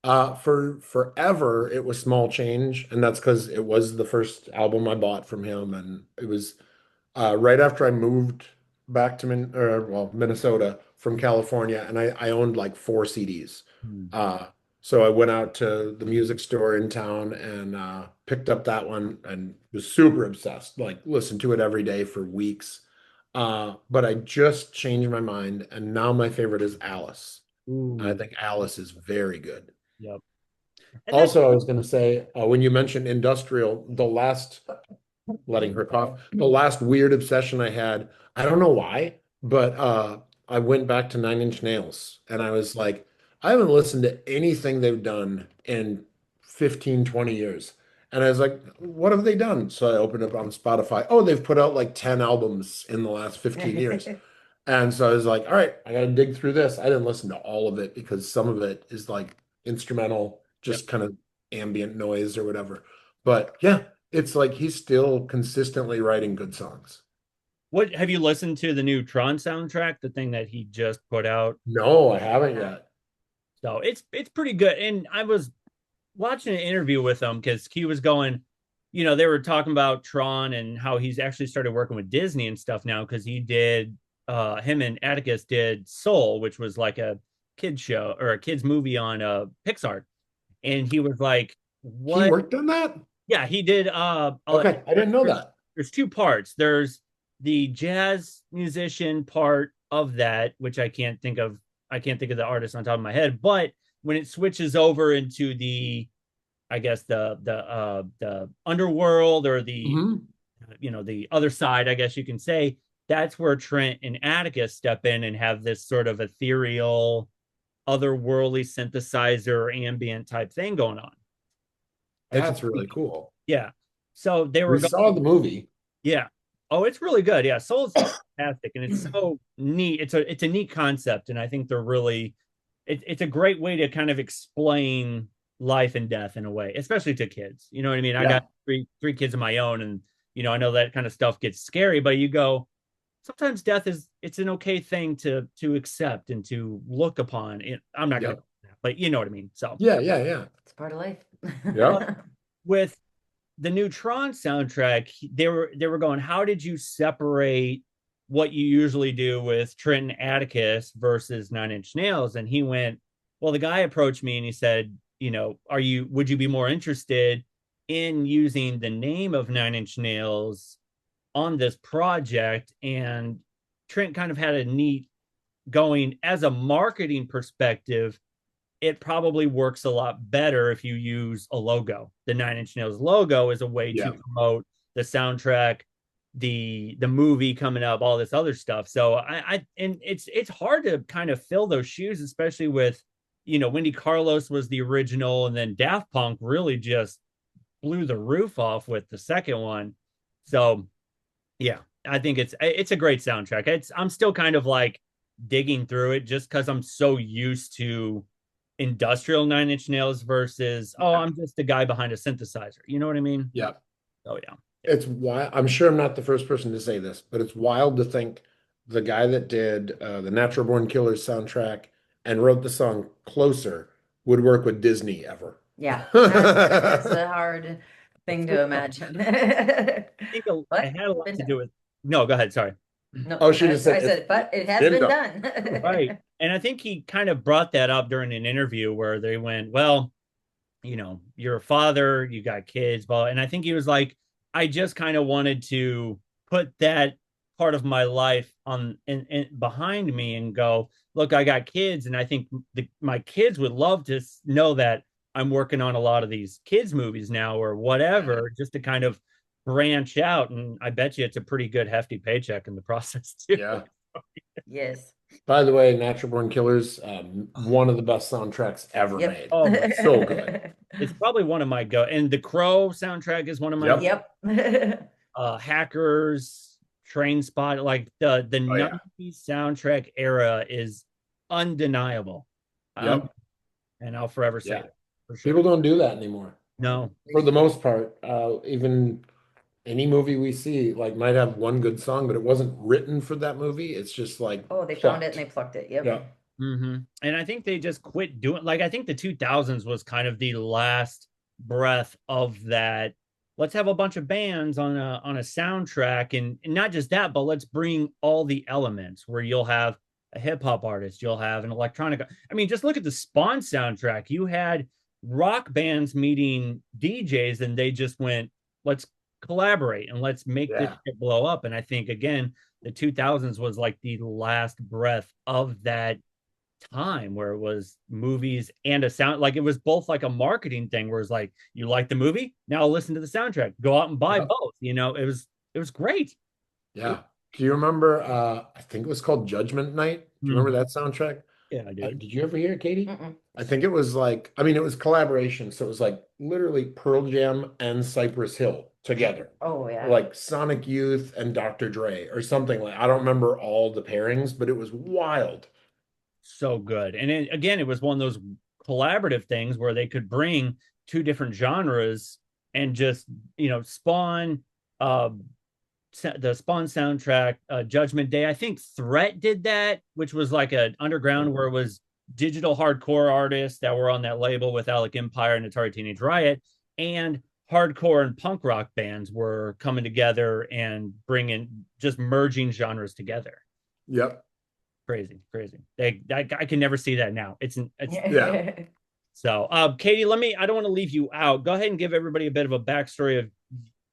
For forever, it was Small Change, and that's because it was the first album I bought from him, and it was right after I moved back to Minnesota from California, and I owned like four CDs. Hmm. Uh, so I went out to the music store in town and picked up that one and was super obsessed, like listened to it every day for weeks. But I just changed my mind, and now my favorite is Alice. I Ooh, think Alice is very good. yep. And that's Also, I was going to say, when you mentioned industrial, letting her cough, the last weird obsession I had, I don't know why, but I went back to Nine Inch Nails and I was like, I haven't listened to anything they've done in 15, 20 years. And I was like, what have they done? So I opened up on Spotify. Oh, they've put out like 10 albums in the last 15 years. And so I was like, all right, I got to dig through this. I didn't listen to all of it because some of it is like instrumental, Yep. just kind of ambient noise or whatever. But yeah, it's like he's still consistently writing good songs. What have you listened to the new Tron soundtrack, the thing that he just put out? No, I haven't yet. So it's pretty good. And I was watching an interview with him because he was going, they were talking about Tron and how he's actually started working with Disney and stuff now because he did him and Atticus did Soul, which was like a kid show or a kids movie on Pixar. And he was like, He what? worked on that? Yeah, he did Okay, I didn't know that. there's two parts. There's the jazz musician part of that, which I can't think of the artist on top of my head, but when it switches over into the I guess the underworld or the Mhm. the other side, I guess you can say, that's where Trent and Atticus step in and have this sort of ethereal, otherworldly synthesizer ambient type thing going on. It's That's really cool. yeah. So they We were saw going, the movie. yeah. Oh, it's really good. Yeah, Soul's fantastic, and it's so neat. It's a neat concept, and I think they're really it's a great way to kind of explain life and death in a way, especially to kids. You know what I mean? I Yeah. got three kids of my own, and I know that kind of stuff gets scary, but you go sometimes death is it's an okay thing to accept and to look upon. I'm not gonna, Yep. but you know what I mean. So Yeah, yeah, yeah. It's part of life. Yep. with the new Tron soundtrack, they were going, how did you separate what you usually do with Trent and Atticus versus Nine Inch Nails? And he went, well, the guy approached me and he said, would you be more interested in using the name of Nine Inch Nails on this project? And Trent kind of had a neat going as a marketing perspective. It probably works a lot better if you use a logo. The Nine Inch Nails logo is a way to Yeah. promote the soundtrack, the movie coming up, all this other stuff. So and it's hard to kind of fill those shoes, especially with Wendy Carlos was the original, and then Daft Punk really just blew the roof off with the second one. So yeah, I think it's a great soundtrack. I'm still kind of like digging through it just because I'm so used to industrial Nine Inch Nails versus I'm just a guy behind a synthesizer. You know what I mean? Yeah. Oh yeah. It's wild. I'm sure I'm not the first person to say this, but it's wild to think the guy that did the Natural Born Killers soundtrack and wrote the song Closer would work with Disney ever. Yeah, that's a hard thing to imagine. I think it had a lot to do with. No, go ahead. Sorry. No, Oh, she just said I said, but it has been been done. done. Right. And I think he kind of brought that up during an interview where they went, well, you're a father, you got kids, but and I think he was like, I just kind of wanted to put that part of my life on and behind me and go, look, I got kids, and I think my kids would love to know that I'm working on a lot of these kids movies now or whatever, just to kind of branch out. And I bet you it's a pretty good hefty paycheck in the process too. Yeah. Yes. By the way, Natural Born Killers, one of the best soundtracks ever Yep. made. Oh, So good. it's probably one of my go. And the Crow soundtrack is one of my Yep. Hackers, Train Spot, like the Oh, yeah. 90s soundtrack era is undeniable. Yep. And I'll forever say Yeah. it for sure. People don't do that anymore. No. For the most part, even any movie we see like might have one good song, but it wasn't written for that movie. It's just like Oh, they found it and plucked. they plucked it. Yep. Yeah. And I think they just quit doing, like, I think the 2000s was kind of the last breath of that. Let's have a bunch of bands on a soundtrack, and not just that, but let's bring all the elements where you'll have a hip hop artist, you'll have an electronic. I mean, just look at the Spawn soundtrack. You had rock bands meeting DJs, and they just went, let's collaborate and let's make this Yeah. shit blow up. And I think again, the 2000s was like the last breath of that time where it was movies and a sound, like it was both like a marketing thing where it's like, you like the movie, now listen to the soundtrack, go out and buy Yep. both. It was great. Yeah. Do you remember I think it was called Judgment Night? Do you remember that soundtrack? Yeah, dude. Did you ever hear it, Katie? Mm-mm. I think it was like, I mean, it was collaboration. So it was like literally Pearl Jam and Cypress Hill together. Oh yeah. Like Sonic Youth and Dr. Dre or something like, I don't remember all the pairings, but it was wild. So good. And again, it was one of those collaborative things where they could bring two different genres and just, Spawn, uh, the Spawn soundtrack, Judgment Day. I think Threat did that, which was like an underground where it was digital hardcore artists that were on that label with Alec Empire and Atari Teenage Riot, and hardcore and punk rock bands were coming together and bringing, just merging genres together. Yep. Crazy, crazy. I can never see that now. It's Yeah. so. Katie, I don't want to leave you out. Go ahead and give everybody a bit of a backstory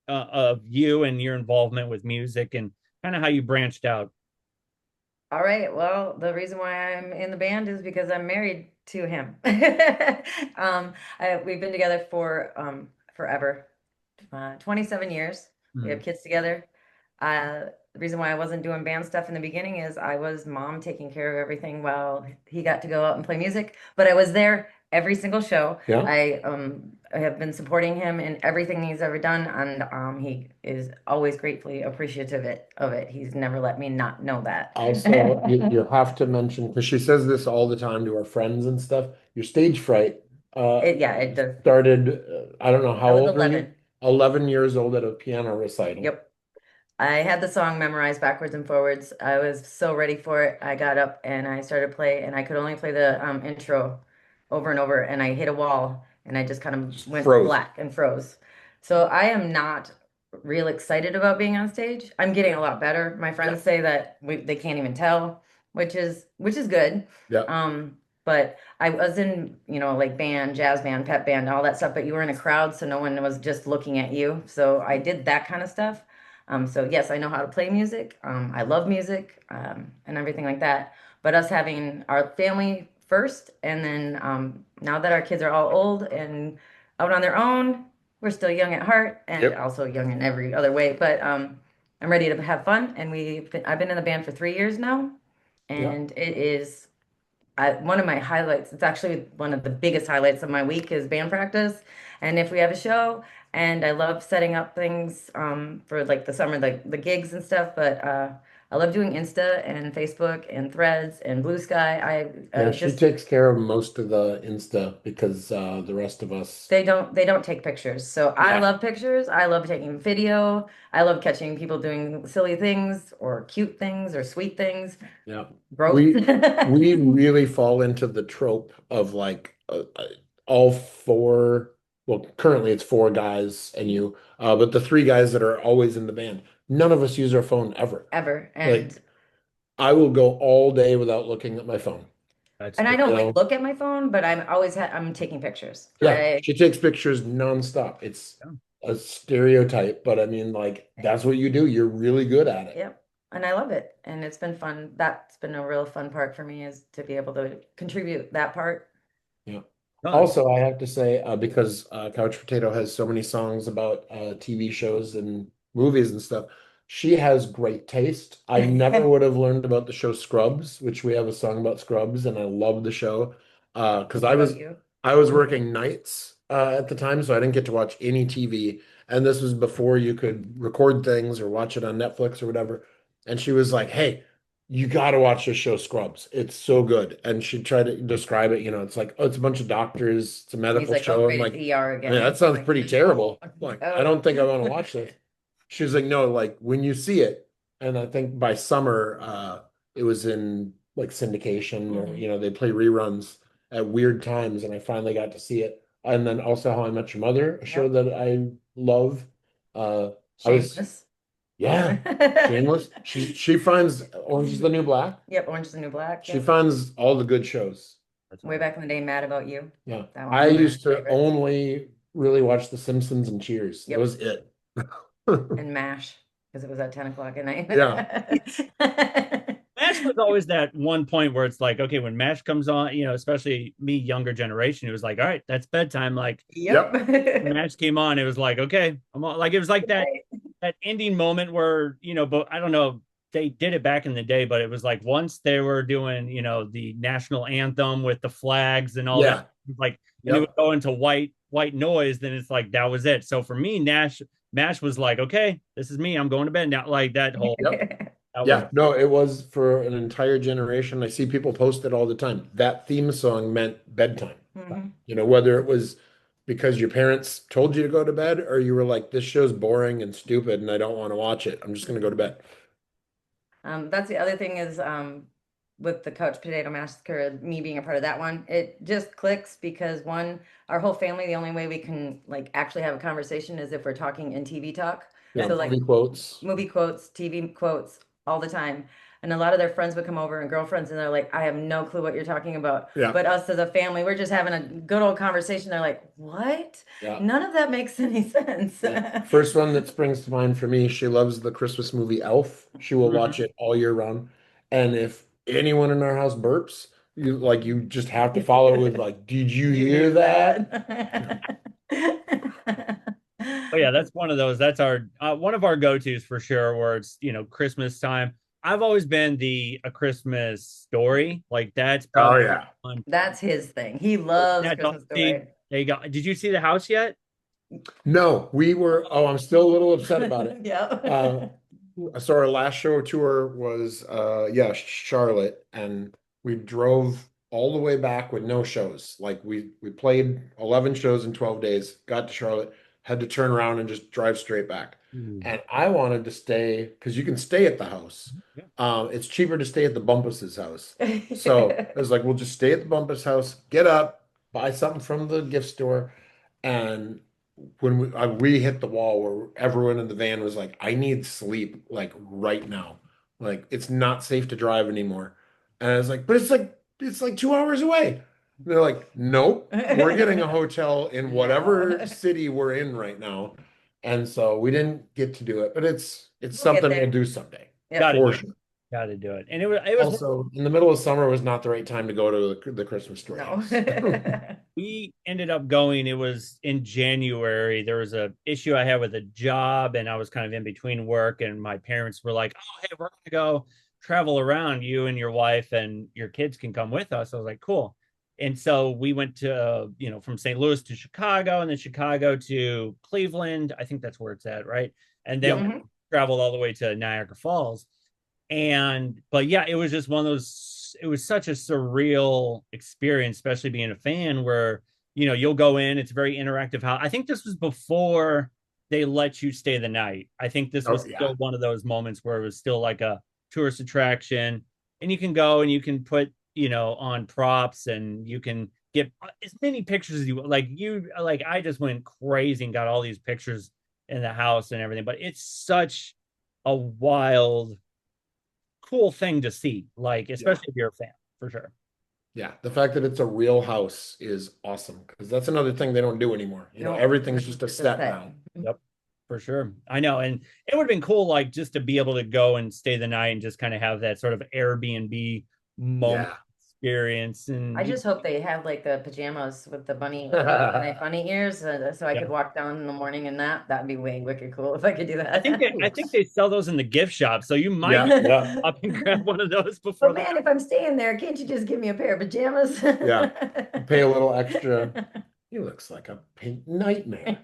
of you and your involvement with music and kind of how you branched out. All right. Well, the reason why I'm in the band is because I'm married to him. We've been together for forever, 27 years. We have Mhm. kids together. The reason why I wasn't doing band stuff in the beginning is I was mom taking care of everything while he got to go out and play music. But I was there every single show. Yeah. I have been supporting him in everything he's ever done, and he is always gratefully appreciative of it. He's never let me not know that. Also, you have to mention, because she says this all the time to her friends and stuff, your stage fright Yeah, it does. started, I don't know, how I was old were you? 11. 11 years old at a piano recital. Yep. I had the song memorized backwards and forwards. I was so ready for it. I got up and I started to play, and I could only play the intro over and over. And I hit a wall, and I just kind of Just went froze. black and froze. So I am not real excited about being on stage. I'm getting a lot better. My friends say that they can't even tell, which is good. Yeah. But I was in, like band, jazz band, pep band, all that stuff. But you were in a crowd, so no one was just looking at you. So I did that kind of stuff. So yes, I know how to play music. I love music, and everything like that. But us having our family first, and then now that our kids are all old and out on their own, we're still young at heart and Yep. also young in every other way. But I'm ready to have fun, and I've been in the band for 3 years now, Yeah. and it is one of my highlights. It's actually one of the biggest highlights of my week is band practice. And if we have a show, and I love setting up things for like the summer, like the gigs and stuff. But I love doing Insta and Facebook and Threads and Blue Sky. I Yeah, she just takes care of most of the Insta because the rest of us, they don't take pictures. So I yeah, love pictures. I love taking video. I love catching people doing silly things or cute things or sweet things. yeah. Gross. We really fall into the trope of like all four, well, currently it's four guys and you, but the three guys that are always in the band, none of us use our phone ever. Ever. Like I will go all day without looking at my phone. That's And I good. don't You like know? look at my phone, but I'm taking pictures. Yeah, she takes pictures nonstop. It's a stereotype, but I mean, like, that's what you do. You're really good at it. Yep. And I love it. And it's been fun. That's been a real fun part for me is to be able to contribute that part. Yeah. Done. Also, I have to say, because Couch Potato has so many songs about TV shows and movies and stuff, she has great taste. I never would have learned about the show Scrubs, which we have a song about Scrubs, and I love the show. Because What about you? I was working nights at the time, so I didn't get to watch any TV. And this was before you could record things or watch it on Netflix or whatever. And she was like, "Hey, you got to watch this show Scrubs. It's so good." And she tried to describe it, it's like, oh, it's a bunch of doctors, it's a And he's medical like, oh, show. I'm great, like, it's ER I mean, that again. sounds Like, pretty terrible. Like, I oh. don't think I want to watch this. She was like, no, like when you see it, and I think by summer, it was in like syndication or, Mhm. they play reruns at weird times, and I finally got to see it. And then also How I Met Your Mother, a show Yep. that I love. Uh, I was, Shameless. yeah, Shameless. She finds Orange is the New Black. Yep, Orange is the New Black. She Yep. finds all the good shows. That's Way awesome. back in the day, Mad About You. Yeah. That I one's one of used my to favorites. only really watch The Simpsons and Cheers. That Yep. was it. And MASH, because it was at 10 o'clock at night. Yeah. MASH was always that one point where it's like, okay, when MASH comes on, especially me, younger generation, it was like, all right, that's bedtime. Like Yep. Yep. when MASH came on, it was like, okay, I'm on. Like it was like that Right. ending moment where, but I don't know, they did it back in the day, but it was like once they were doing, the national anthem with the flags and all that, Yeah. like, and it would Yep. go into white noise, then it's like that was it. So for me, Mash was like, okay, this is me. I'm going to bed now. Like that whole Yep. that was Yeah. No, it was for an entire generation. I see people post it all the time. That theme song meant bedtime. Mhm. Whether it was because your parents told you to go to bed or you were like, this show's boring and stupid and I don't want to watch it. I'm just going to go to bed. That's the other thing is with the Couch Potato Massacre, me being a part of that one, it just clicks because one, our whole family, the only way we can like actually have a conversation is if we're talking in TV talk. Yeah. So like Movie quotes. movie quotes, TV quotes all the time. And a lot of their friends would come over and girlfriends, and they're like, I have no clue what you're talking about. Yeah. But us as a family, we're just having a good old conversation. They're like, what? Yeah. None of that makes any sense. Yeah. First one that springs to mind for me, she loves the Christmas movie Elf. She will watch it all year round. And if anyone in our house burps, you just have to follow with like, did you hear that? But yeah, that's one of those. That's our one of our go-tos for sure, where it's Christmas time. I've always been the A Christmas Story. Like that's Oh probably yeah. one. That's his thing. He loves That Christmas see, Story. there you go. Did you see the house yet? No, I'm still a little upset about it. Yeah. So our last show tour was Charlotte, and we drove all the way back with no shows. Like we played 11 shows in 12 days, got to Charlotte, had to turn around and just drive straight back. And I wanted to stay because you can stay at the house. Yeah. It's cheaper to stay at the Bumpus's house. So it was like we'll just stay at the Bumpus house, get up, buy something from the gift store, and when we hit the wall where everyone in the van was like, I need sleep like right now. Like it's not safe to drive anymore. And I was like, but it's like 2 hours away. And they're like, nope, we're getting a hotel in whatever No. city we're in right now. And so we didn't get to do it, but it's We'll get something there. we'll do someday. Yep. Got to do For it. sure. Got to do it. And it was Also, in the middle of summer was not the right time to go to the Christmas story No. house. we ended up going. It was in January. There was a issue I had with a job, and I was kind of in between work. And my parents were like, "Oh, hey, we're gonna go travel around. You and your wife and your kids can come with us." I was like, "Cool." And so we went to from St. Louis to Chicago, and then Chicago to Cleveland. I think that's where it's at, right? And then Yep. we traveled all the way to Niagara Falls. But yeah, it was just one of those, it was such a surreal experience, especially being a fan where, you'll go in, it's a very interactive house. I think this was before they let you stay the night. I think this was Oh yeah. still one of those moments where it was still like a tourist attraction, and you can go and you can put, on props, and you can get as many pictures as you like. I just went crazy and got all these pictures in the house and everything, but it's such a wild, cool thing to see, like especially if you're a fan, for sure. Yeah, the fact that it's a real house is awesome because that's another thing they don't do anymore. No. Everything's just a Just set that. now. Yep, for sure. I know, and it would have been cool, like just to be able to go and stay the night and just kind of have that sort of Airbnb moment Yeah. experience. And I just hope they have like the pajamas with the bunny ears, so I Yeah. could walk down in the morning in that. That'd be way wicked cool if I could do that. I think they sell those in the gift shop, so you might Yeah. up and grab one of those before. But man, if I'm staying there, can't you just give me a pair of pajamas? Yeah. Pay a little extra. He looks like a pink nightmare,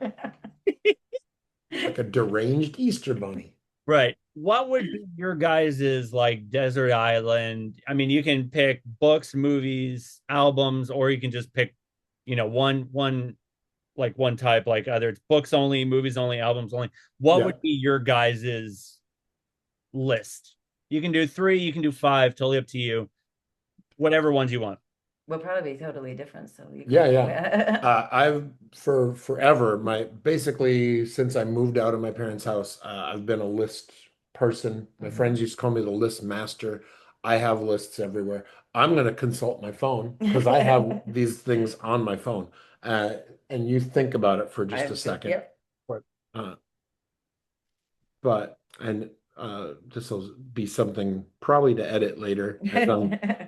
like a deranged Easter bunny. Right. What would be your guys's like desert island? I mean, you can pick books, movies, albums, or you can just pick, one type, like either it's books only, movies only, albums only. What Yeah. would be your guys's list? You can do 3, you can do 5, totally up to you. Whatever ones you want. We'll probably be totally different. So you Yeah. I've for forever, basically since I moved out of my parents' house, I've been a list person. My friends used to call me the list master. I have lists everywhere. I'm going to consult my phone because I have these things on my phone. And you think about it for just a second. Yep. But this will be something probably to edit later.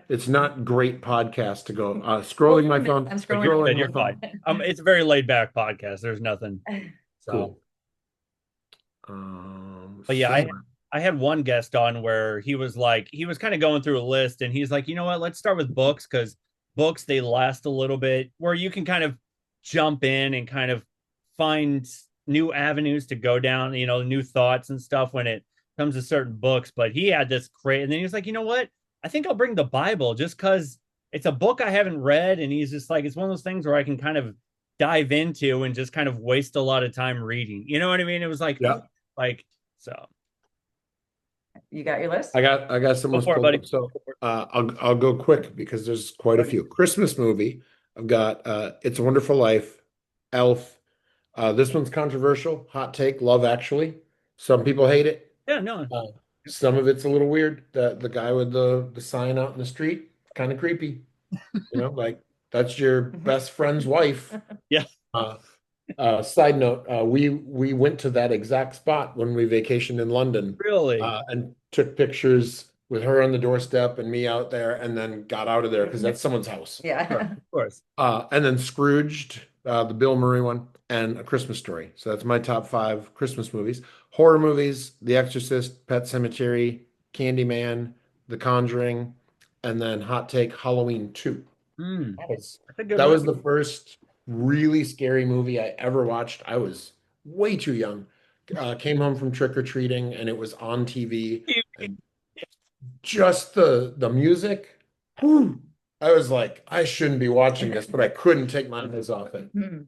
It's not great podcast to go scrolling my phone. I'm scrolling. You're fine. It's a very laid back podcast. There's nothing. So, Cool. but yeah, I had one guest on where he was like, he was kind of going through a list and he's like, you know what, let's start with books because books, they last a little bit where you can kind of jump in and kind of find new avenues to go down, new thoughts and stuff when it comes to certain books. But he had this great, and then he was like, you know what, I think I'll bring the Bible just because it's a book I haven't read. And he's just like, it's one of those things where I can kind of dive into and just kind of waste a lot of time reading. You know what I mean? It was like, Yeah. like, so You got your list? I got go someone's for it, pulled buddy. up. So I'll go quick because there's quite a few. Christmas movie. I've got It's a Wonderful Life, Elf. This one's controversial. Hot take, Love Actually. Some people hate it. Yeah, no. Uh, some of it's a little weird. The guy with the sign out in the street, kind of creepy. Like that's your best friend's wife. Yeah. Uh, Side note, we went to that exact spot when we vacationed in London, Really? and took pictures with her on the doorstep and me out there, and then got out of there because that's someone's house. Yeah. Of course. And then Scrooged, the Bill Murray one, and A Christmas Story. So that's my top five Christmas movies. Horror movies: The Exorcist, Pet Cemetery, Candyman, The Conjuring, and then hot take, Halloween 2. Mm, That's that's a good that one. was the first really scary movie I ever watched. I was way too young. Came home from trick-or-treating and it was on TV, and just the music. Whew, I was like, I shouldn't be watching this, but I couldn't take my eyes off it. Hmm.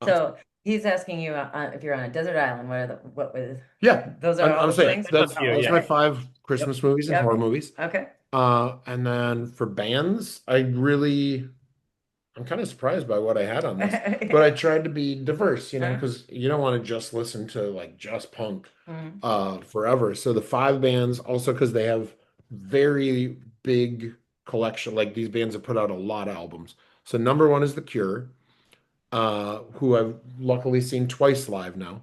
So he's asking you if you're on a desert island, what was Yeah, those are all I'm the saying things? that's Yeah, those yeah. are my five Christmas movies and Yep. horror movies. Okay. And then for bands, I'm kind of surprised by what I had on this, but I tried to be diverse, because you don't want to just listen to like just punk forever. So the five bands, also because they have very big collection, like these bands have put out a lot of albums. So number one is The Cure, who I've luckily seen twice live now.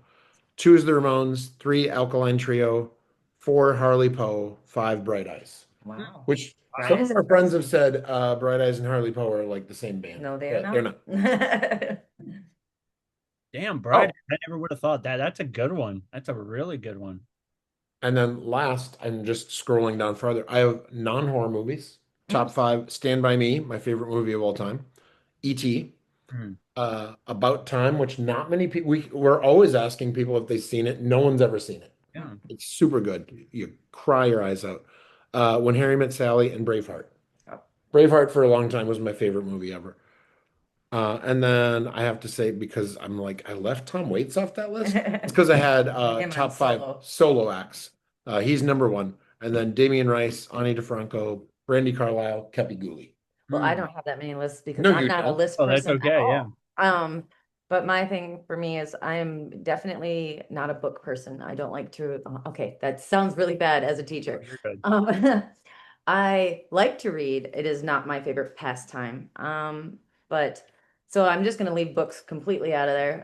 Two is the Ramones, three Alkaline Trio, four Harley Poe, five Bright Eyes. Wow. Which That some is of our friends have said Bright Eyes and Harley Poe are like the same band. No, they are They're not. not. Damn, Oh, Brad, I never would have thought that. That's a good one. That's a really good one. and then last, I'm just scrolling down farther. I have non-horror movies. Top five, Stand By Me, my favorite movie of all time. E.T., Hmm. About Time, which not many people, we're always asking people if they've seen it. No one's ever seen it. Yeah. It's super good. You cry your eyes out. When Harry Met Sally and Braveheart. Oh. Braveheart for a long time was my favorite movie ever. And then I have to say, because I'm like, I left Tom Waits off that list. It's because I had Him on top five Solo. solo acts. He's number one. And then Damian Rice, Ani DeFranco, Brandy Carlisle, Kepi Cooley. Well, I Hmm. don't have that many lists because No, I'm you not a don't. list Oh, that's person at okay. Yeah. all. But my thing for me is I'm definitely not a book person. I don't like to, okay, that sounds really bad as a teacher. You're good. I like to read. It is not my favorite pastime. But so I'm just gonna leave books completely out of there.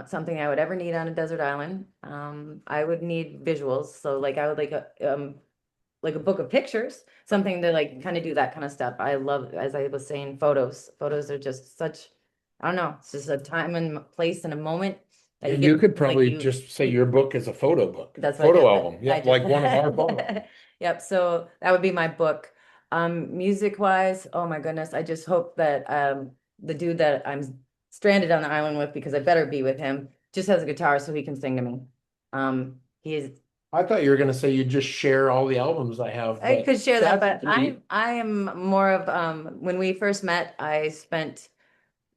Something I would ever need on a desert island. I would need visuals. So like I would like a book of pictures, something to like kind of do that kind of stuff. I love, as I was saying, photos. Photos are just such, I don't know, it's just a time and place and a moment that And you you get, could probably like, just say your book is a photo book, that's what I photo did. album. I Yeah, just- like one of our photos. Yep, so that would be my book. Music wise, oh my goodness, I just hope that the dude that I'm stranded on the island with, because I better be with him, just has a guitar so he can sing to me. He is I thought you were gonna say you just share all the albums I have. I but could share that, but that's neat. I am more of when we first met, I spent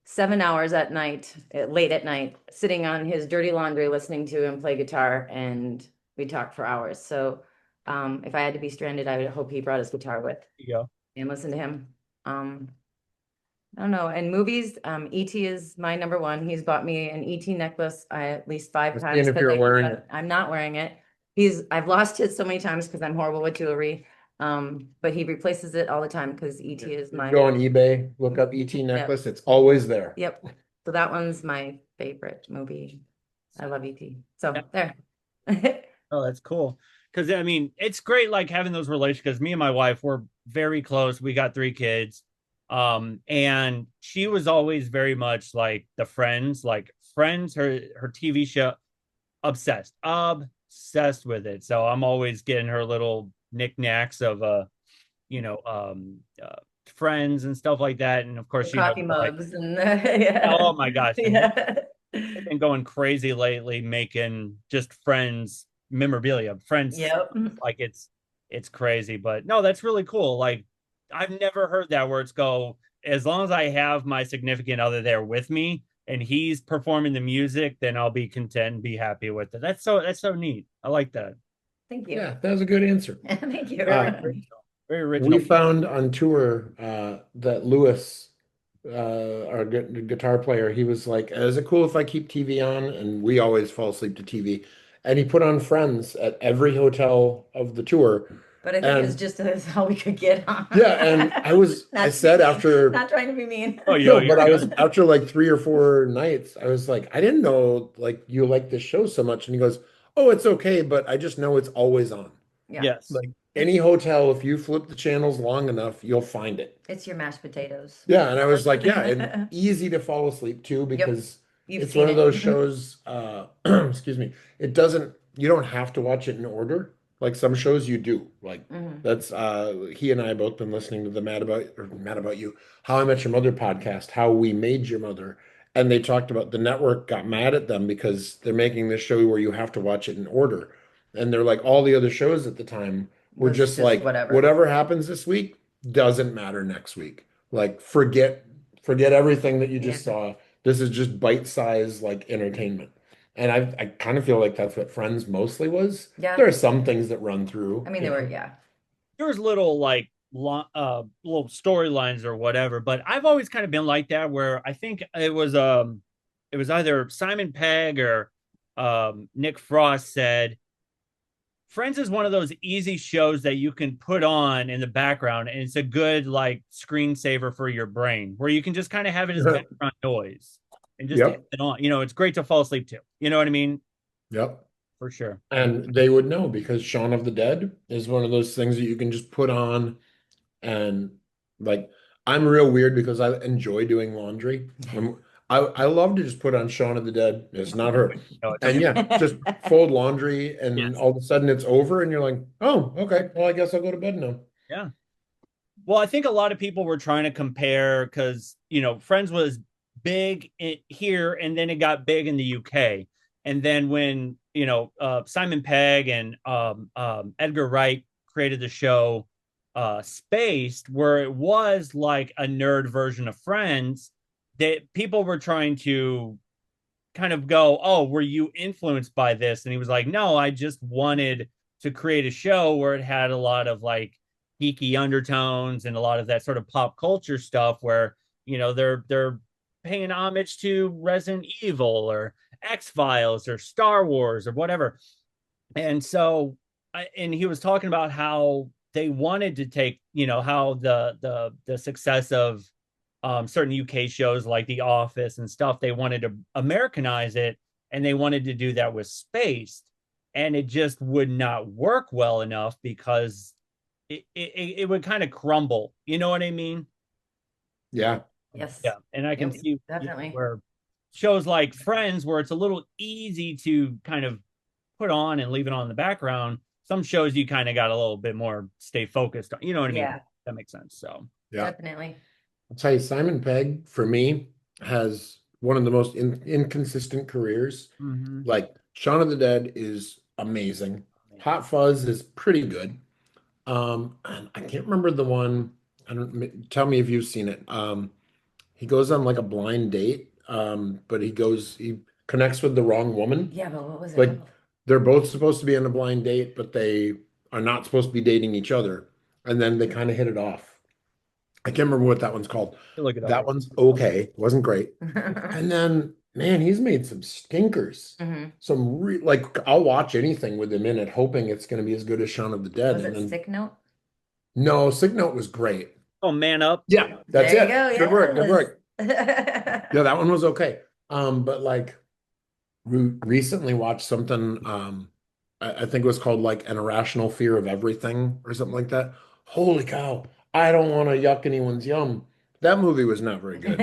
7 hours at night, late at night, sitting on his dirty laundry, listening to him play guitar, and we talked for hours. So if I had to be stranded, I would hope he brought his guitar with There you go. and listen to him. I don't know. And movies, E.T. is my number one. He's bought me an E.T. necklace at least 5 Let's times. see if 'cause you're wearing it. I'm not wearing it. I've lost it so many times because I'm horrible with jewelry. But he replaces it all the time because E.T. is my, Go on eBay, look up ET necklace. It's always there. yep. So that one's my favorite movie. I love E.T. So Yeah. there. Oh, that's cool. Because I mean, it's great like having those relationships. Because me and my wife were very close. We got 3 kids. And she was always very much like the Friends, her TV show, obsessed. obsessed with it. So I'm always getting her little knickknacks of you know, friends and stuff like that. And of The course, coffee like, mugs and yeah. oh my gosh, and Yeah. they've been going crazy lately, making just friends memorabilia, friends. Yep. Like it's crazy, but no, that's really cool. Like I've never heard that where it's go as long as I have my significant other there with me and he's performing the music, then I'll be content and be happy with it. That's so neat. I like that. Thank you. Yeah, that was a good answer. Thank you. Very We original. found on tour that Lewis, our guitar player, he was like, "Is it cool if I keep TV on?" And we always fall asleep to TV. And he put on Friends at every hotel of the tour. But I think it's And just that's all we could get on. yeah, and I Not to be said mean. after, Not trying to be mean. Oh, yo, no, but you're I was good. after like 3 or 4 nights, I was like, I didn't know like you like this show so much. And he goes, "Oh, it's okay, but I just know it's always on." Yeah. Yes. Like any hotel, if you flip the channels long enough, you'll find it. It's your mashed potatoes. Yeah, and I was like, yeah, and easy to fall asleep to Yep. because You've it's seen one of those it. shows, excuse me, you don't have to watch it in order. Like some shows you do. Like Mhm. that's he and I both been listening to the Mad About You, How I Met Your Mother podcast, How We Made Your Mother. And they talked about the network got mad at them because they're making this show where you have to watch it in order. And they're like all the other shows at the time were Was just just like whatever. whatever happens this week doesn't matter next week. Like forget everything that you Yeah. just saw. This is just bite-sized like entertainment. And I kind of feel like that's what Friends mostly was. Yeah. There are some things that run through, I mean, you they were, know. yeah. There's little like little storylines or whatever, but I've always kind of been like that where I think it was either Simon Pegg or Nick Frost said Friends is one of those easy shows that you can put on in the background and it's a good like screensaver for your brain where you can just kind of have it as background noise and just have Yep. it on. You know, it's great to fall asleep to. You know what I mean? Yep. For sure. And they would know because Shaun of the Dead is one of those things that you can just put on and like I'm real weird because I enjoy doing laundry. I love to just put on Shaun of the Dead. It's not her. No, it's And yeah, just fold laundry and yes. all of a sudden it's over and you're like, "Oh, okay. Well, I guess I'll go to bed now." Yeah. Well, I think a lot of people were trying to compare because, Friends was big here and then it got big in the UK. And then when, Simon Pegg and Edgar Wright created the show Spaced, where it was like a nerd version of Friends, that people were trying to kind of go, "Oh, were you influenced by this?" And he was like, "No, I just wanted to create a show where it had a lot of like geeky undertones and a lot of that sort of pop culture stuff where, they're paying homage to Resident Evil or X-Files or Star Wars or whatever." And so and he was talking about how they wanted to take, how the success of certain UK shows like The Office and stuff, they wanted to Americanize it and they wanted to do that with Spaced. And it just would not work well enough because it would kind of crumble. You know what I mean? Yeah. Yes. Yeah. And I can Yep, see definitely. where shows like Friends, where it's a little easy to kind of put on and leave it on in the background. Some shows you kind of got a little bit more stay focused on. You know what I mean? Yeah, That makes sense. So Yeah. definitely. I'll tell you, Simon Pegg, for me, has one of the most inconsistent careers. mhm. Like, Shaun of the Dead is amazing. Hot Fuzz is pretty good. And I can't remember the one. I don't tell me if you've seen it. He goes on like a blind date, but he connects with the wrong woman. Yeah, but what was it Like called? they're both supposed to be on a blind date, but they are not supposed to be dating each other. And then they kind of hit it off. I can't remember what that one's called. Look it up. That one's okay. Wasn't great. And then, man, he's made some stinkers. Mhm. Like I'll watch anything with him in it, hoping it's going to be as good as Shaun of the Dead. Was And it then Sick Note? no, Sick Note was great. Oh, man up. Yeah, that's There you it. go. Good work. Good work. Yes. Yeah, that one was okay. But like recently watched something. I think it was called like An Irrational Fear of Everything or something like that. Holy cow! I don't want to yuck anyone's yum. That movie was not very good.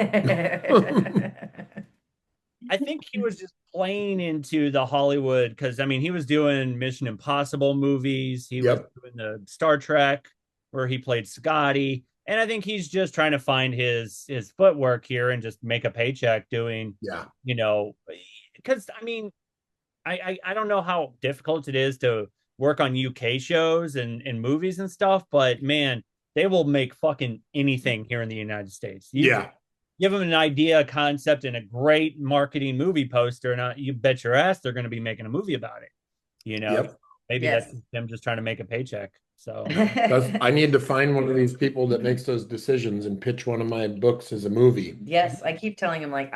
I think he was just playing into the Hollywood, because I mean he was doing Mission Impossible movies, he was Yep. doing the Star Trek where he played Scotty, and I think he's just trying to find his footwork here and just make a paycheck doing, Yeah. you know, because I mean I don't know how difficult it is to work on UK shows and movies and stuff, but man, they will make fucking anything here in the United States. You Yeah. give them an idea, a concept, and a great marketing movie poster, and you bet your ass they're going to be making a movie about it. You know, Yep. maybe that's Yes. them just trying to make a paycheck. So I need to find one of these people that makes those decisions and pitch one of my books as a movie. Yes, I keep telling him like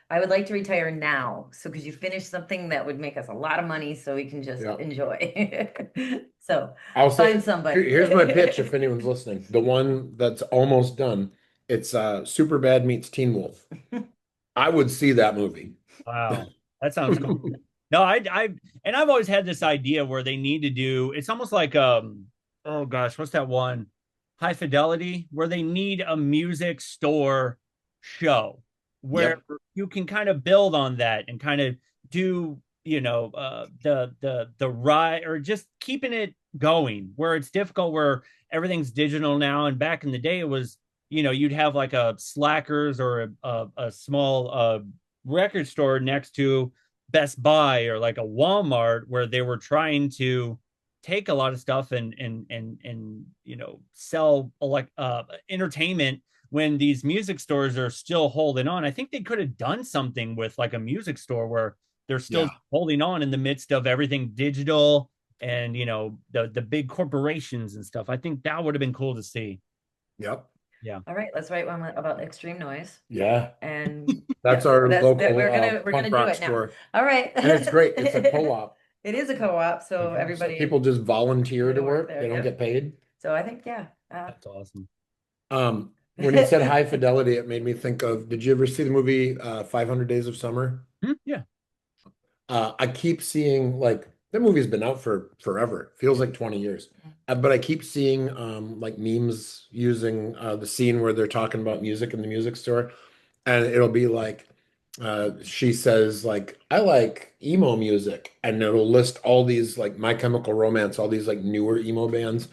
I would like to retire now. So could you finish something that would make us a lot of money so we can just Yeah. enjoy? So I'll say, find somebody. here's my pitch if anyone's listening. The one that's almost done. It's Super Bad meets Teen Wolf. I would see that movie. wow, that sounds cool. No, and I've always had this idea where they need to do. It's almost like oh gosh, what's that one? High Fidelity, where they need a music store show where Yep. you can kind of build on that and kind of do the ride or just keeping it going where it's difficult where everything's digital now and back in the day it was you'd have like a Slackers or a small record store next to Best Buy or like a Walmart where they were trying to take a lot of stuff and sell like entertainment when these music stores are still holding on. I think they could have done something with like a music store where they're still Yeah. holding on in the midst of everything digital and the big corporations and stuff. I think that would have been cool to see. Yep. Yeah. All right, let's write one about extreme noise. Yeah. And That's yeah, our local we're gonna punk do rock it now. store. All right. And it's great. It's a co-op. It is a co-op, so So everybody people just volunteer to work. there, They don't yep. get paid. So I think That's awesome. When you said High Fidelity, it made me think of, did you ever see the movie 500 Days of Summer? Yeah. I keep seeing like that movie's been out for forever. Feels like 20 years. But I keep seeing like memes using the scene where they're talking about music in the music store. And it'll be like she says like I like emo music and it'll list all these like My Chemical Romance, all these like newer emo bands.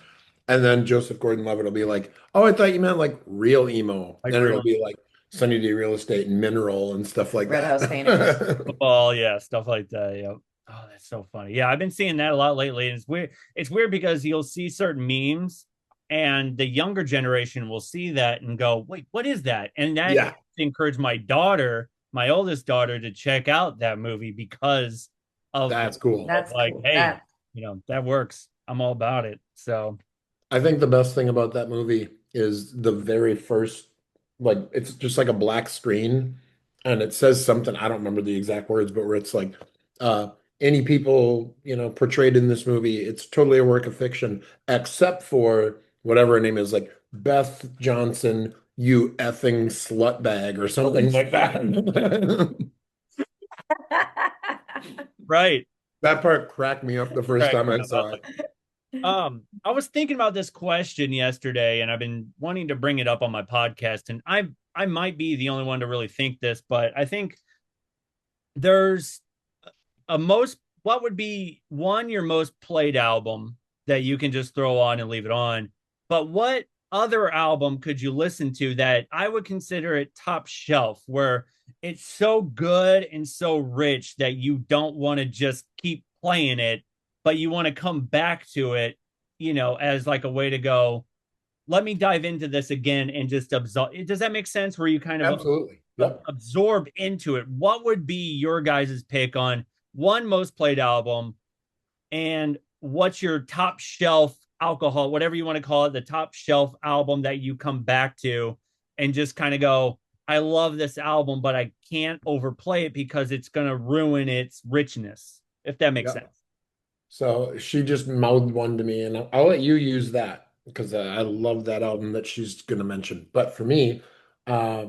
And then Joseph Gordon-Levitt will be like, "Oh, I thought you meant like real emo." Like And real it'll be like Sunny Day Real Estate and Mineral and stuff like Red House Painters. that. football, yeah, stuff like that. Yeah. Oh, that's so funny. Yeah, I've been seeing that a lot lately. And it's weird. It's weird because you'll see certain memes and the younger generation will see that and go, wait, what is that? And that Yeah, encouraged my daughter, my oldest daughter, to check out that movie because that's cool. That's like, cool. hey, that works. I'm all about it. So I think the best thing about that movie is the very first, like, it's just like a black screen and it says something, I don't remember the exact words, but where it's like, uh, any people, portrayed in this movie, it's totally a work of fiction, except for whatever her name is, like Beth Johnson, you effing slut bag or something like that. right. That part cracked me up the first time I saw it. I was thinking about this question yesterday, and I've been wanting to bring it up on my podcast, and I might be the only one to really think this, but I think there's what would be your most played album that you can just throw on and leave it on, but what other album could you listen to that I would consider it top shelf, where it's so good and so rich that you don't want to just keep playing it, but you want to come back to it, as like a way to go, let me dive into this again and just absorb. Does that make sense? Where you kind of Absolutely. Yep. absorb into it. What would be your guys' pick on one most played album, and what's your top shelf alcohol, whatever you want to call it, the top shelf album that you come back to and just kind of go, I love this album, but I can't overplay it because it's going to ruin its richness, if that makes Yep. sense. So she just mouthed one to me, and I'll let you use that because I love that album that she's going to mention. But for me, uh,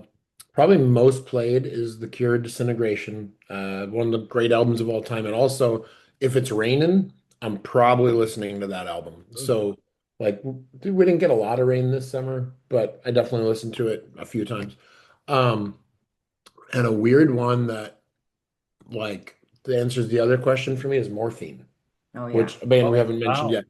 probably most played is The Cure Disintegration, one of the great albums of all time. And also, if it's raining, I'm probably listening to that album. So, like, we didn't get a lot of rain this summer, but I definitely listened to it a few times. And a weird one that like the answer to the other question for me is Morphine, Oh yeah. which a band we Oh, haven't mentioned wow.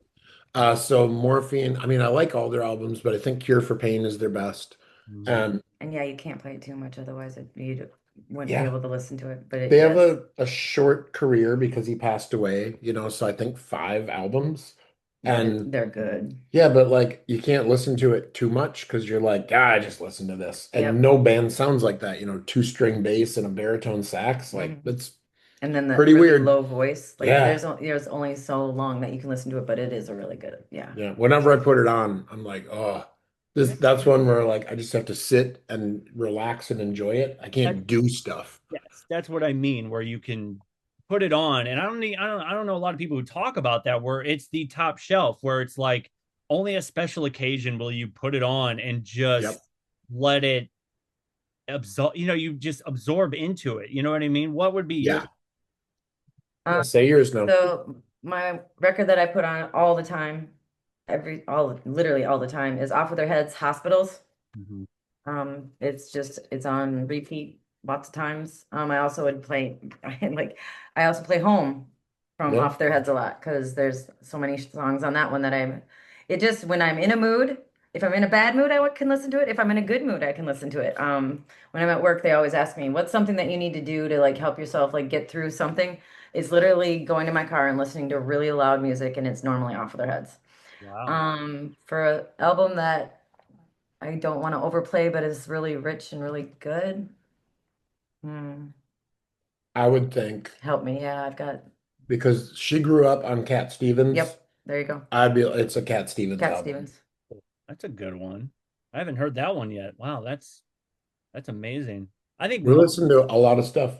yet. So Morphine, I mean, I like all their albums, but I think Cure for Pain is their best. Mhm. And And yeah, you can't play it too much, otherwise you wouldn't be yeah, able to listen to it. But they have yes, a short career because he passed away, so I think 5 albums. but And they're good. yeah, but like you can't listen to it too much because you're like, I just listen to this. And Yep. no band sounds like that, two-string bass and a baritone sax. Like Mhm. that's And then the pretty really weird. low voice, like Yeah. there's only so long that you can listen to it, but it is a really good, yeah. Yeah. Whenever I put it on, I'm like, oh, that's one where like I just have to sit and relax and enjoy it. I That's can't do stuff. yes, that's what I mean, where you can put it on. And I don't know a lot of people who talk about that where it's the top shelf, where it's like only a special occasion will you put it on and just Yep. let it absorb, you just absorb into it. You know what I mean? What would be your Yeah. Yeah. Um, Say yours now. so my record that I put on all the time, literally all the time, is Off with Their Heads, Hospitals. Mhm. It's on repeat lots of times. I also would play I also play Home from Yeah. Off Their Heads a lot because there's so many songs on that one that it just when I'm in a mood, if I'm in a bad mood, can listen to it. If I'm in a good mood, I can listen to it. When I'm at work, they always ask me, what's something that you need to do to like help yourself like get through something? It's literally going to my car and listening to really loud music, and it's normally Off with Their Heads. Wow. For an album that I don't want to overplay, but is really rich and really good. Hmm. I would think Help me. Yeah, I've got. because she grew up on Cat Stevens, Yep. There you go. it's a Cat Stevens Cat album. Stevens. That's a good one. I haven't heard that one yet. Wow, that's amazing. I think We listen to a lot of stuff.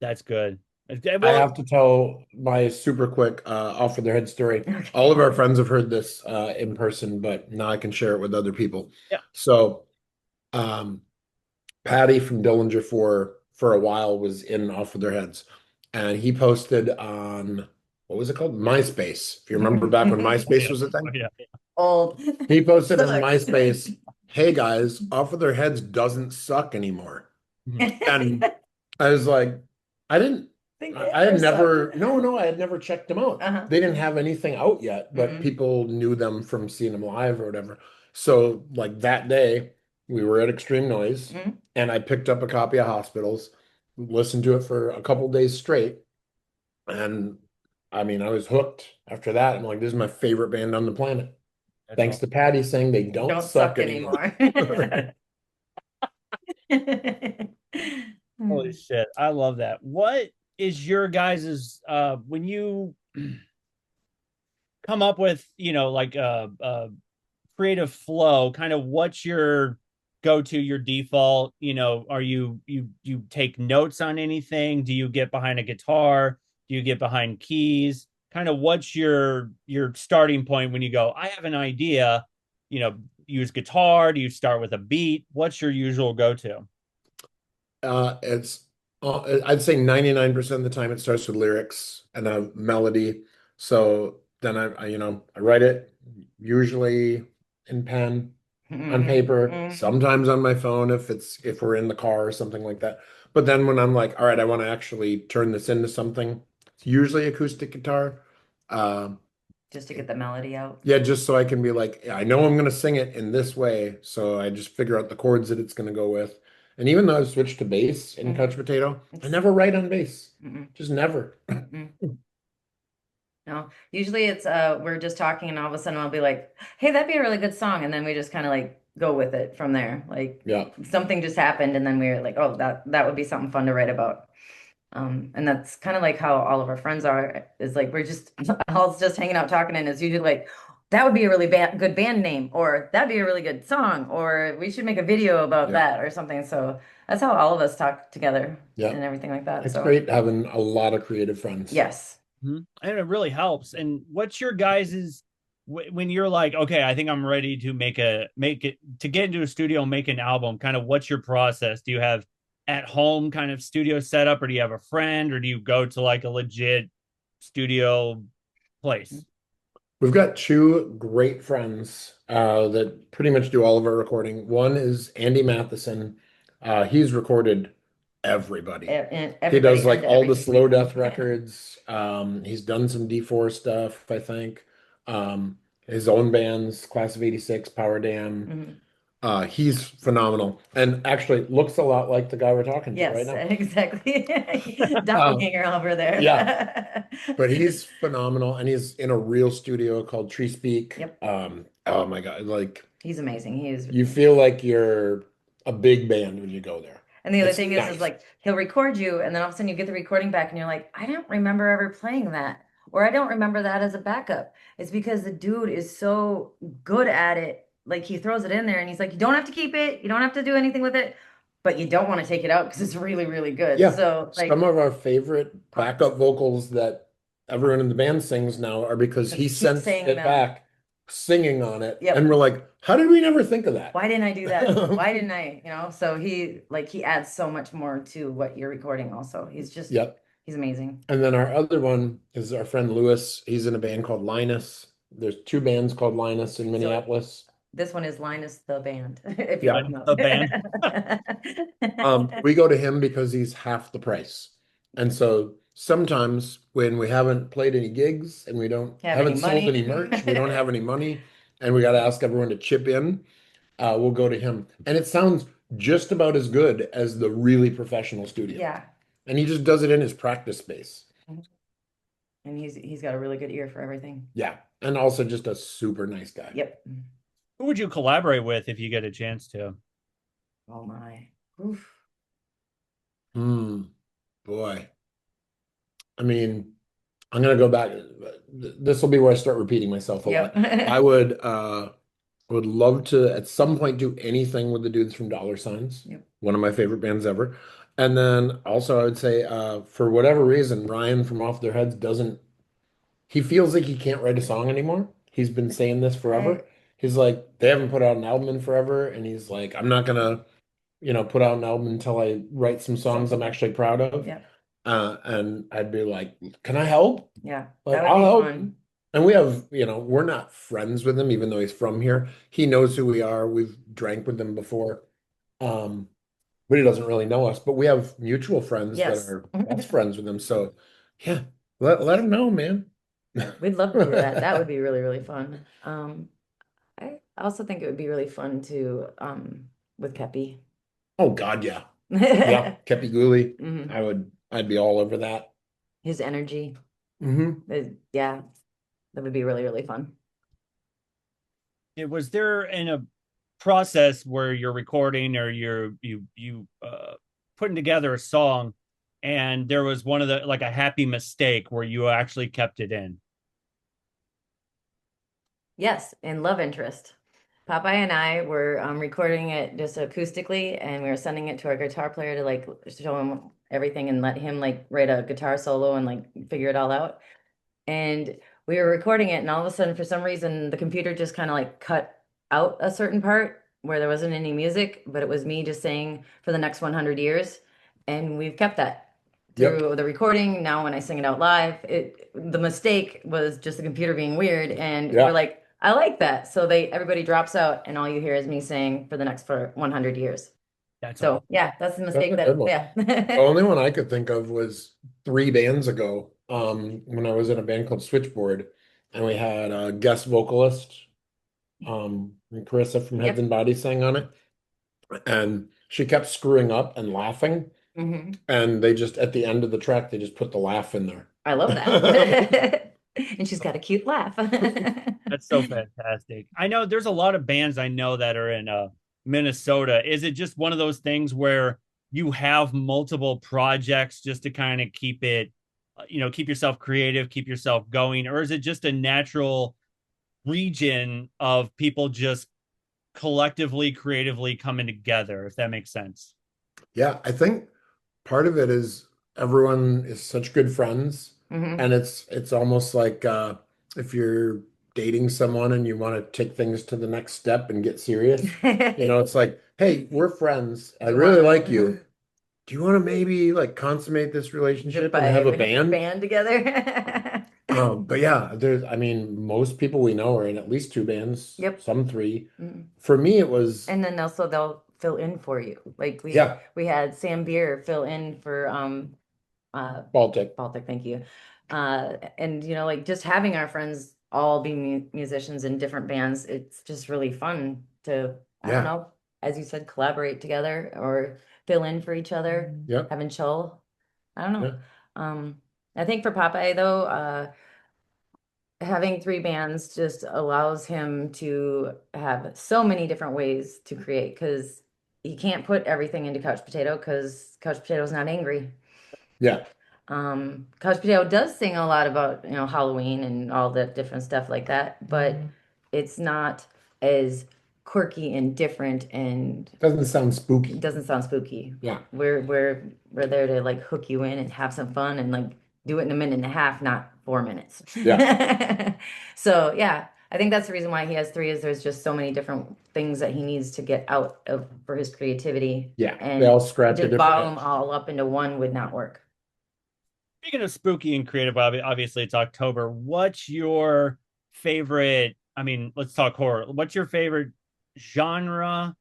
that's good. I Well, have to tell my super quick off of their head story. Okay. All of our friends have heard this in person, but now I can share it with other people. yeah. So, um, Patty from Dillinger for a while was in off of their heads, and he posted on what was it called? MySpace. If you remember back when Oh MySpace yeah. was a Oh thing, yeah. Old. he posted in Sucks. MySpace, "Hey guys, off of their heads doesn't suck anymore." Mhm. And I was like, I didn't, Think they I ever had sucked. never, no, I had never checked them out. Uh-huh. They didn't have anything out yet, but Mm-mm. people knew them from seeing them live or whatever. So, like that day, we were at Extreme Noise Mm. and I picked up a copy of Hospitals, listened to it for a couple days straight. And I mean, I was hooked after that. I'm like, this is my favorite band on the planet. That's Thanks all. to Patty saying they don't Don't suck suck anymore. anymore. Holy Hmm. shit. I love that. What is your guys's when you come up with, like a creative flow, kind of what's your go-to, your default, are you take notes on anything? Do you get behind a guitar? Do you get behind keys? Kind of what's your starting point when you go, I have an idea, use guitar? Do you start with a beat? What's your usual go-to? It's I'd say 99% of the time it starts with lyrics and a melody. So then I write it usually in pen, on Hmm. paper, Hmm. sometimes on my phone if we're in the car or something like that. But then when I'm like, all right, I want to actually turn this into something, it's usually acoustic guitar. Um, Just to get the melody out. yeah, just so I can be like, yeah, I know I'm going to sing it in this way. So I just figure out the chords that it's going to go with. And even though I've switched to bass in Hmm. Couch Potato, I It's never write on bass. mm-mm, Just never. mm-mm. No, usually it's we're just talking and all of a sudden I'll be like, "Hey, that'd be a really good song," and then we just kind of like go with it from there. Like Yeah. something just happened, and then we were like, "Oh, that would be something fun to write about." And that's kind of like how all of our friends are. Is like we're just all just hanging out talking, and it's usually like, "That would be a really good band name," or "That'd be a really good song," or "We should make a video about Yeah. that," or something. So that's how all of us talk together Yeah. and everything like that. It's So great having a lot of creative friends. yes. Mhm. And it really helps. And what's your guys's when you're like, okay, I think I'm ready to make it to get into a studio and make an album, kind of what's your process? Do you have at home kind of studio setup, or do you have a friend, or do you go to like a legit studio place? We've got two great friends that pretty much do all of our recording. One is Andy Matheson. He's recorded everybody. And He does everybody like into all the everything. slow death records. He's done some D4 stuff, I think. His own bands, Class of '86, Power Dam. Mhm. He's phenomenal and actually looks a lot like the guy we're talking to right Yes, now. exactly. Um, Doppelganger over yeah, there. but he's phenomenal and he's in a real studio called Tree Speak. Yep, Oh my God, like he's amazing. you feel like you're a big band when you go there. And the other It's thing is nice. like he'll record you, and then all of a sudden you get the recording back, and you're like, I don't remember ever playing that, or I don't remember that as a backup. It's because the dude is so good at it. Like he throws it in there, and he's like, you don't have to keep it, you don't have to do anything with it, but you don't want to take it out because it's really, really good. Yeah, So some like, of our favorite backup vocals that everyone in the band sings now are because because he he keeps sends saying it them. back, singing on it, and Yep. we're like, how did we never think of that? Why didn't I do that? Why didn't I? So he adds so much more to what you're recording also. Yep. He's amazing. And then our other one is our friend Lewis. He's in a band called Linus. There's two bands called Linus in So Minneapolis. this one is Linus the band, if you Yeah. look him up. The band. We go to him because he's half the price. And so sometimes when we haven't played any gigs and we Have any haven't sold money? any merch, we don't have any money, and we got to ask everyone to chip in, we'll go to him. And it sounds just about as good as the really professional studio. Yeah. And he just does it in his practice space. And he's got a really good ear for everything. Yeah. And also just a super nice guy. Yep. Who would you collaborate with if you get a chance to? Oh my. Oof. Boy. I mean, I'm gonna go back. This will be where I start repeating myself a lot. Yep. I would love to at some point do anything with the dudes from Dollar Signs. Yep. One of my favorite bands ever. And then also I would say for whatever reason, Ryan from Off Their Heads doesn't he feels like he can't write a song anymore. He's been saying this forever. Right. He's like, they haven't put out an album in forever, and he's like, I'm not gonna, put out an album until I write some songs I'm actually proud of. Yeah. And I'd be like, can I help? Yeah. Like, That would I'll be help. fun. And we have, we're not friends with him, even though he's from here. He knows who we are. We've drank with him before. But he doesn't really know us. But we have mutual friends that Yes. are best friends with him. So yeah, let him know, man. We'd love to do that. That would be really, really fun. I also think it would be really fun to with Kepi. Oh God, yeah. Yeah, Kepi Gooley. Mhm. I'd be all over that. His energy. Mm-hmm. Yeah, that would be really, really fun. Was there in a process where you're recording or you putting together a song and there was one of the like a happy mistake where you actually kept it in? Yes, in Love Interest. Popeye and I were recording it just acoustically, and we were sending it to our guitar player to like show him everything and let him like write a guitar solo and like figure it all out. And we were recording it, and all of a sudden, for some reason, the computer just kind of like cut out a certain part where there wasn't any music, but it was me just saying for the next 100 years. And we've kept that Yep. through the recording. Now, when I sing it out live, the mistake was just the computer being weird, and Yeah. we're like, I like that. So everybody drops out, and all you hear is me saying for the next 100 years. That's So all. yeah, that's the mistake That's a good one. yeah. The only one I could think of was 3 bands ago, when I was in a band called Switchboard, and we had a guest vocalist, and Carissa from Heads Yep. and Bodies sang on it, and she kept screwing up and laughing, and they just at the end of the track they just put the laugh in there. I love that. And she's got a cute laugh. That's so fantastic. I know there's a lot of bands I know that are in Minnesota. Is it just one of those things where you have multiple projects just to kind of keep it, keep yourself creative, keep yourself going? Or is it just a natural region of people just collectively, creatively coming together, if that makes sense? Yeah, I think part of it is everyone is such good friends, and it's almost like if you're dating someone and you want to take things to the next step and get serious, it's like, hey, we're friends. I really like you. Do you want to maybe like consummate this relationship and have a band? Together? But yeah, I mean, most people we know are in at least 2 bands, Yep. some 3. For me, it was, And then also they'll fill in for you. Like Yeah, we had Sam Beer fill in for Baltic. Baltic, thank you. And like just having our friends all be musicians in different bands, it's just really fun to, I don't Yeah, know, as you said, collaborate together or fill in for each other, yeah, having chill. I don't know. yeah, Um, I think for Popeye though, having three bands just allows him to have so many different ways to create because he can't put everything into Couch Potato because Couch Potato's not angry. yeah, Couch Potato does sing a lot about, Halloween and all the different stuff like that, but it's not as quirky and different and doesn't sound it spooky. doesn't sound spooky. Yeah, We're there to like hook you in and have some fun and like do it in a minute and a half, not 4 minutes. yeah, So yeah, I think that's the reason why he has three is there's just so many different things that he needs to get out of for his creativity yeah. They and all scratch a just different bottle them itch. all up into one would not work. Speaking of spooky and creative, obviously it's October. What's your favorite? I mean, let's talk horror. What's your favorite genre,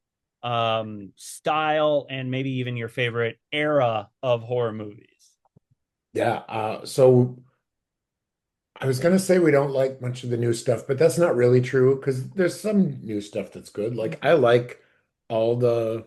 style, and maybe even your favorite era of horror movies? Yeah. So I was gonna say we don't like much of the new stuff, but that's not really true because there's some new stuff that's good. Like I like all the,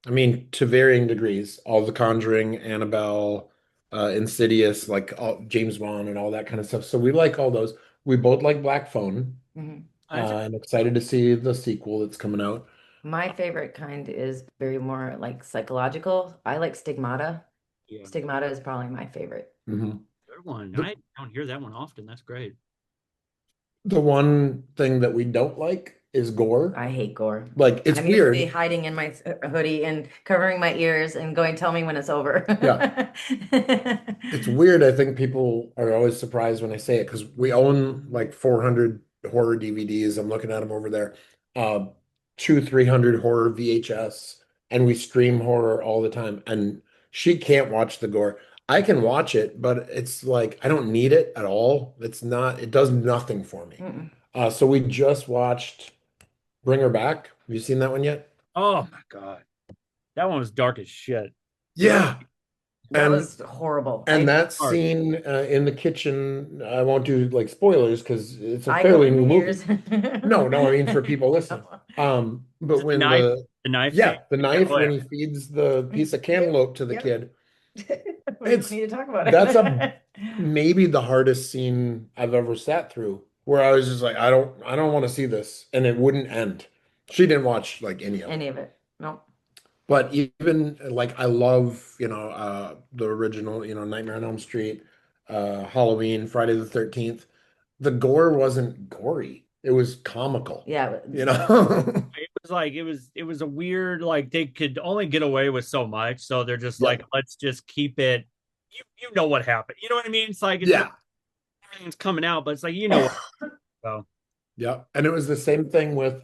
I mean, to varying degrees, all the Conjuring, Annabelle, Insidious, like all, James Wan and all that kind of stuff. So we like all those. We both like Black Phone. Mhm. I'm excited to see the sequel that's coming out. My favorite kind is very more like psychological. I like Stigmata. Yeah, Stigmata is probably my favorite. Mhm. good one. The, I don't hear that one often. That's great. the one thing that we don't like is gore. I hate gore. Like it's I'm usually weird. hiding in my hoodie and covering my ears and going, tell me when it's over. Yeah. It's weird. I think people are always surprised when I say it because we own like 400 horror DVDs. I'm looking at them over there. Uh, 300 horror VHS, and we stream horror all the time. And she can't watch the gore. I can watch it, but it's like I don't need it at all. It's not, it does nothing for me. Mm-mm. So we just watched Bring Her Back. Have you seen that one yet? Oh my god, that one was dark as shit. Yeah. That And was horrible. And that Dark. scene in the kitchen, I won't do like spoilers because it's a I go fairly in new the movie. ears. No, no, I mean for people listening. Is But it the when knife? The knife scene? yeah, the Yeah, knife oh, when yeah. he feeds the piece of cantaloupe to the Yep. kid, We don't it's need to talk about that's a it. maybe the hardest scene I've ever sat through, where I was just like, I don't want to see this, and it wouldn't end. She didn't watch like any of it. Any of it. No. But even like I love, the original, Nightmare on Elm Street, Halloween, Friday the 13th. The gore wasn't gory. It was comical, Yeah. you know? It was like it was a weird like they could only get away with so much, so they're just Yeah. like let's just keep it. You know what happened. You know what I mean? It's like it's not Yeah. everything's coming out, but it's like you know what. So Yeah. And it was the same thing with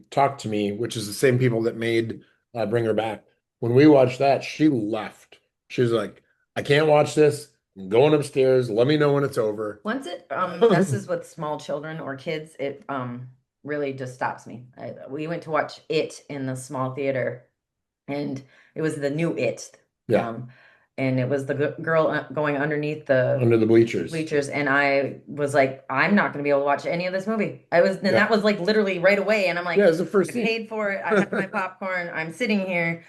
Talk to Me, which is the same people that made Bring Her Back. When we watched that, she left. She was like, I can't watch this. I'm going upstairs. Let me know when it's over. Once it messes with small children or kids, it really just stops me. We went to watch It in the small theater, and it was the new It. Yeah. Um, and it was the girl going underneath the Under the bleachers. bleachers, and I was like, I'm not going to be able to watch any of this movie. And Yeah. that was like literally right away, and I'm like, Yeah, it's the I first scene. paid for it. I have my popcorn. I'm sitting here,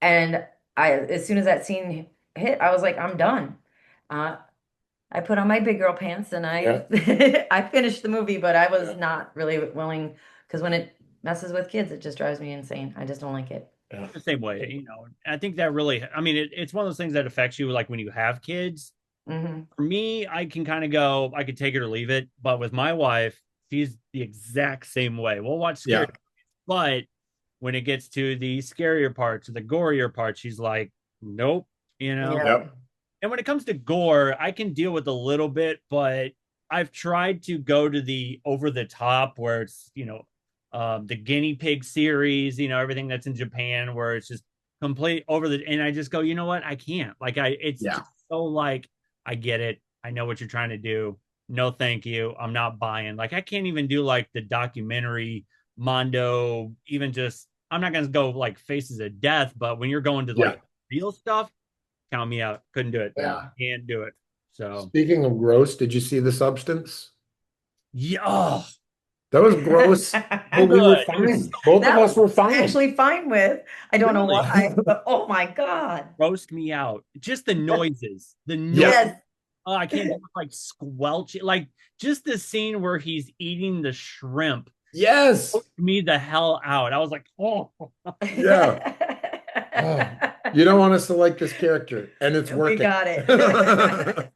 and as soon as that scene hit, I was like, I'm done. Uh, I put on my big girl pants and Yeah. I finished the movie, but I was Yeah. not really willing because when it messes with kids, it just drives me insane. I just don't like it. Yeah. the same way, you know. I think that really. I mean, it's one of those things that affects you, like when you have kids. Hmm. For me, I can kind of go. I could take it or leave it. But with my wife, she's the exact same way. We'll watch scary, Yeah. but when it gets to the scarier parts or the gorier parts, she's like, nope, you know. Yeah. Yep. And when it comes to gore, I can deal with a little bit, but I've tried to go to the over the top where it's, the guinea pig series, everything that's in Japan where it's just complete over the, and I just go, you know what? I can't. Like, it's Yeah. just so like, I get it. I know what you're trying to do. No, thank you. I'm not buying. Like, I can't even do like the documentary Mondo, even just I'm not gonna go like Faces of Death, but when you're going to Yeah. like real stuff, count me out. Couldn't do it. Yeah. Can't do it. So Speaking of gross, did you see The Substance? yeah, oh, That was gross, but we were good. It was fine. so Both of That us was were fine. actually fine with. I don't know really why, but oh my God. roast me out. Just the noises. The noise. Yep. Yes. Oh, I can't do it, like squelching. Like just the scene where he's eating the shrimp Yes. freaked me the hell out. I was like, oh Yeah. Oh, you don't want us to like this character, and it's We working. got it.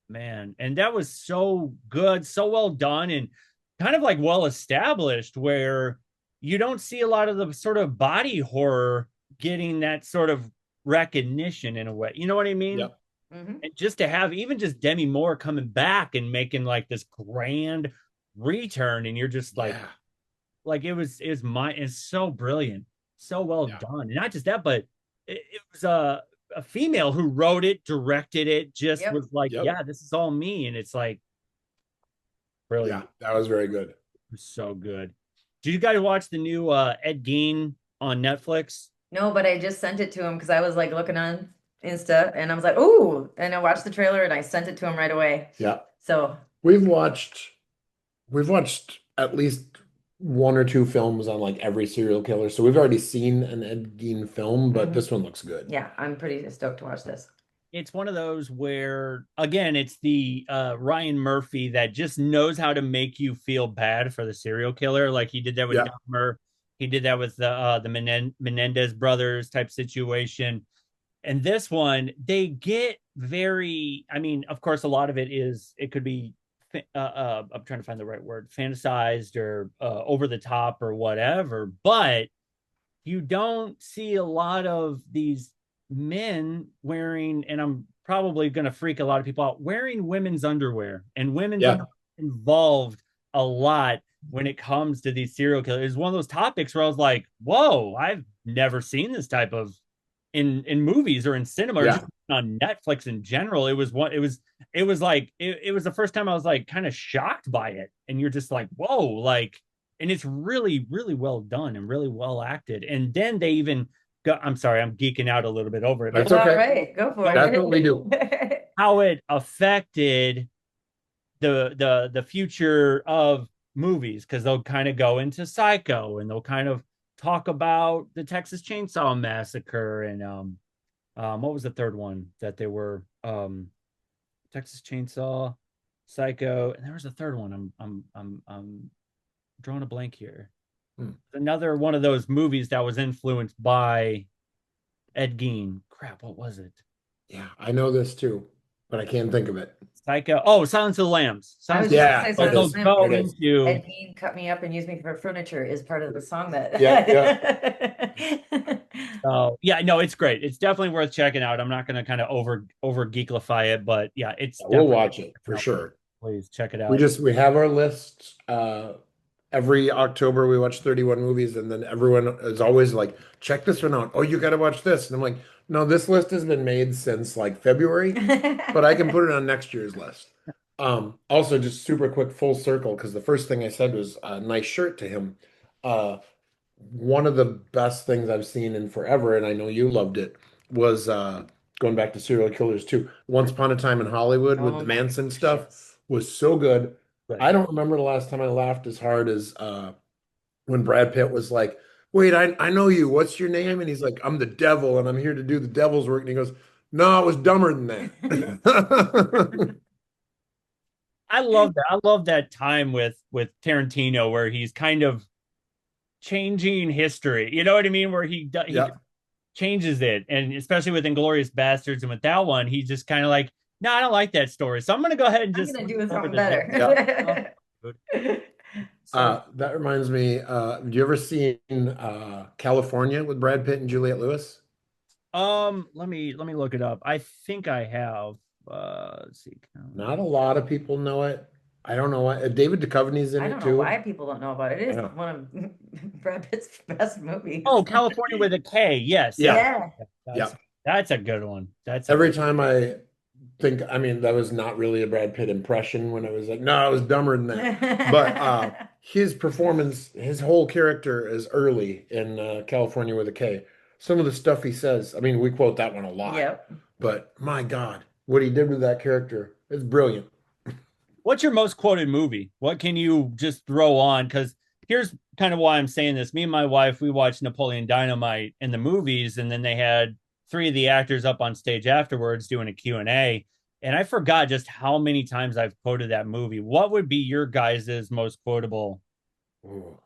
man. And that was so good, so well done, and kind of like well established where you don't see a lot of the sort of body horror getting that sort of recognition in a way. You know what I mean? Yep. Mhm. And just to have even just Demi Moore coming back and making like this grand return, and you're just Yeah. like it's so brilliant, so well Yeah. done. And not just that, but it was a female who wrote it, directed it, just Yep. was like, Yep. yeah, this is all me. And it's like Yeah. brilliant. That was very good. It was so good. Did you guys watch the new Ed Gein on Netflix? No, but I just sent it to him because I was like looking on Insta and I was like, "Ooh," and I watched the trailer and I sent it to him right away. Yeah. So, We've watched we've watched at least one or two films on like every serial killer. So we've already seen an Ed Gein film, but Mhm. this one looks good. yeah, I'm pretty stoked to watch this. It's one of those where again it's the Ryan Murphy that just knows how to make you feel bad for the serial killer. Like he did that with Yeah. Dahmer, he did that with the Menendez brothers type situation. And this one, they get very, I mean, of course, a lot of it is, it could be, I'm trying to find the right word, fantasized or over the top or whatever, but you don't see a lot of these men wearing, and I'm probably going to freak a lot of people out, wearing women's underwear, and women's Yeah. underwear involved a lot when it comes to these serial killers. It's one of those topics where I was like, whoa, I've never seen this type of in movies or in cinema or Yeah. just on Netflix in general. It was like it was the first time I was like kind of shocked by it. And you're just like, whoa, like, and it's really, really well done and really well acted. And then they even got, I'm sorry, I'm geeking out a little bit over it, That's but All okay. right, go for That's what we do. it. how it affected the future of movies, because they'll kind of go into Psycho and they'll kind of talk about the Texas Chainsaw Massacre and what was the third one that they were Texas Chainsaw, Psycho, and there was a third one. I'm drawing a blank here. Another one of those movies that was influenced by Ed Gein. Crap, what was it? Yeah, I know this too, but I can't think of it. Psycho. Oh, Silence of the Lambs. I was Silence. just Yeah, gonna say, So it they'll is. Silence go It is. into. Ed Gein cut me up and used me for furniture is part of the song that. Yeah. Oh yeah, no, it's great. It's definitely worth checking out. I'm not going to kind of over geeklify it, but yeah, it's We'll definitely watch it for sure. please check it We out. we have our list. Every October we watch 31 movies, and then everyone is always like, check this one out. Oh, you got to watch this. And I'm like, no, this list has been made since like February, but I can put it on next year's list. Also just super quick full circle, because the first thing I said was a nice shirt to him. One of the best things I've seen in forever, and I know you loved it, was going back to serial killers too. Once Upon a Time in Hollywood with Oh the my Manson gosh, stuff yes. was so good. Right. I don't remember the last time I laughed as hard as when Brad Pitt was like, wait, I know you. What's your name? And he's like, I'm the devil and I'm here to do the devil's work. And he goes, no, I was dumber than that. I love that. I love that time with Tarantino where he's kind of changing history. You know what I mean? Where he Yeah. changes it, and especially with Inglorious Bastards and with that one, he's just kind of like, no, I don't like that story, so I'm gonna go ahead and I'm just gonna do over something the better. so That reminds me, have you ever seen California with Brad Pitt and Juliette Lewis? let me look it up. I think I have. Let's see. Not a lot of people know it. I don't know why. David Duchovny's in I it don't know too. why people don't know about it. It I is know. one of Brad Pitt's best movies. Oh, California with a K. Yes. Yeah. Yeah. That's Yeah. that's a good one. That's Every time I think, I mean, that was not really a Brad Pitt impression when I was like, no, I was dumber than that. But his performance, his whole character is early in California with a K. Some of the stuff he says, I mean, we quote that one a lot, Yep. but my God, what he did with that character is brilliant. What's your most quoted movie? What can you just throw on? Because here's kind of why I'm saying this. Me and my wife, we watched Napoleon Dynamite in the movies, and then they had three of the actors up on stage afterwards doing a Q&A. And I forgot just how many times I've quoted that movie. What would be your guys' most quotable? Ooh,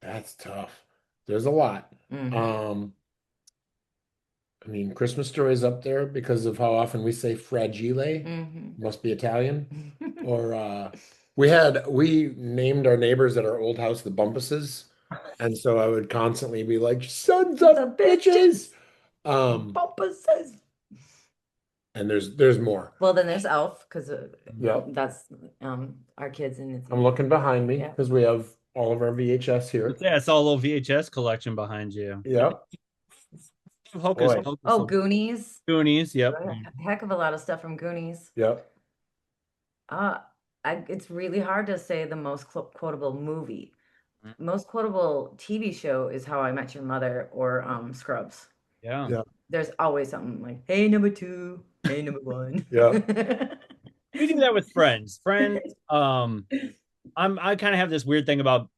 that's tough. There's a lot. Mhm. Um, I mean, Christmas Story is up there because of how often we say fragile. Mhm. Must be Italian. Or we named our neighbors at our old house the Bumpuses. And so I would constantly be like, sons of The bitches. bitches. Um, Papa says. and there's more. Well, then there's Elf, because Yep. that's our kids, and it's I'm looking behind me yeah. because we have all of our VHS here. Yeah, it's all a little VHS collection behind you. Yep. Hocus Boy. Pocus. Oh, Goonies. Goonies. Yep. A heck of a lot of stuff from Goonies. Yep. Uh, it's really hard to say the most quotable movie. Most quotable TV show is How I Met Your Mother or Scrubs. Yeah. Yep. There's always something like, hey, number two, hey, number one. Yep. We do that with Friends. Friends. I kind of have this weird thing about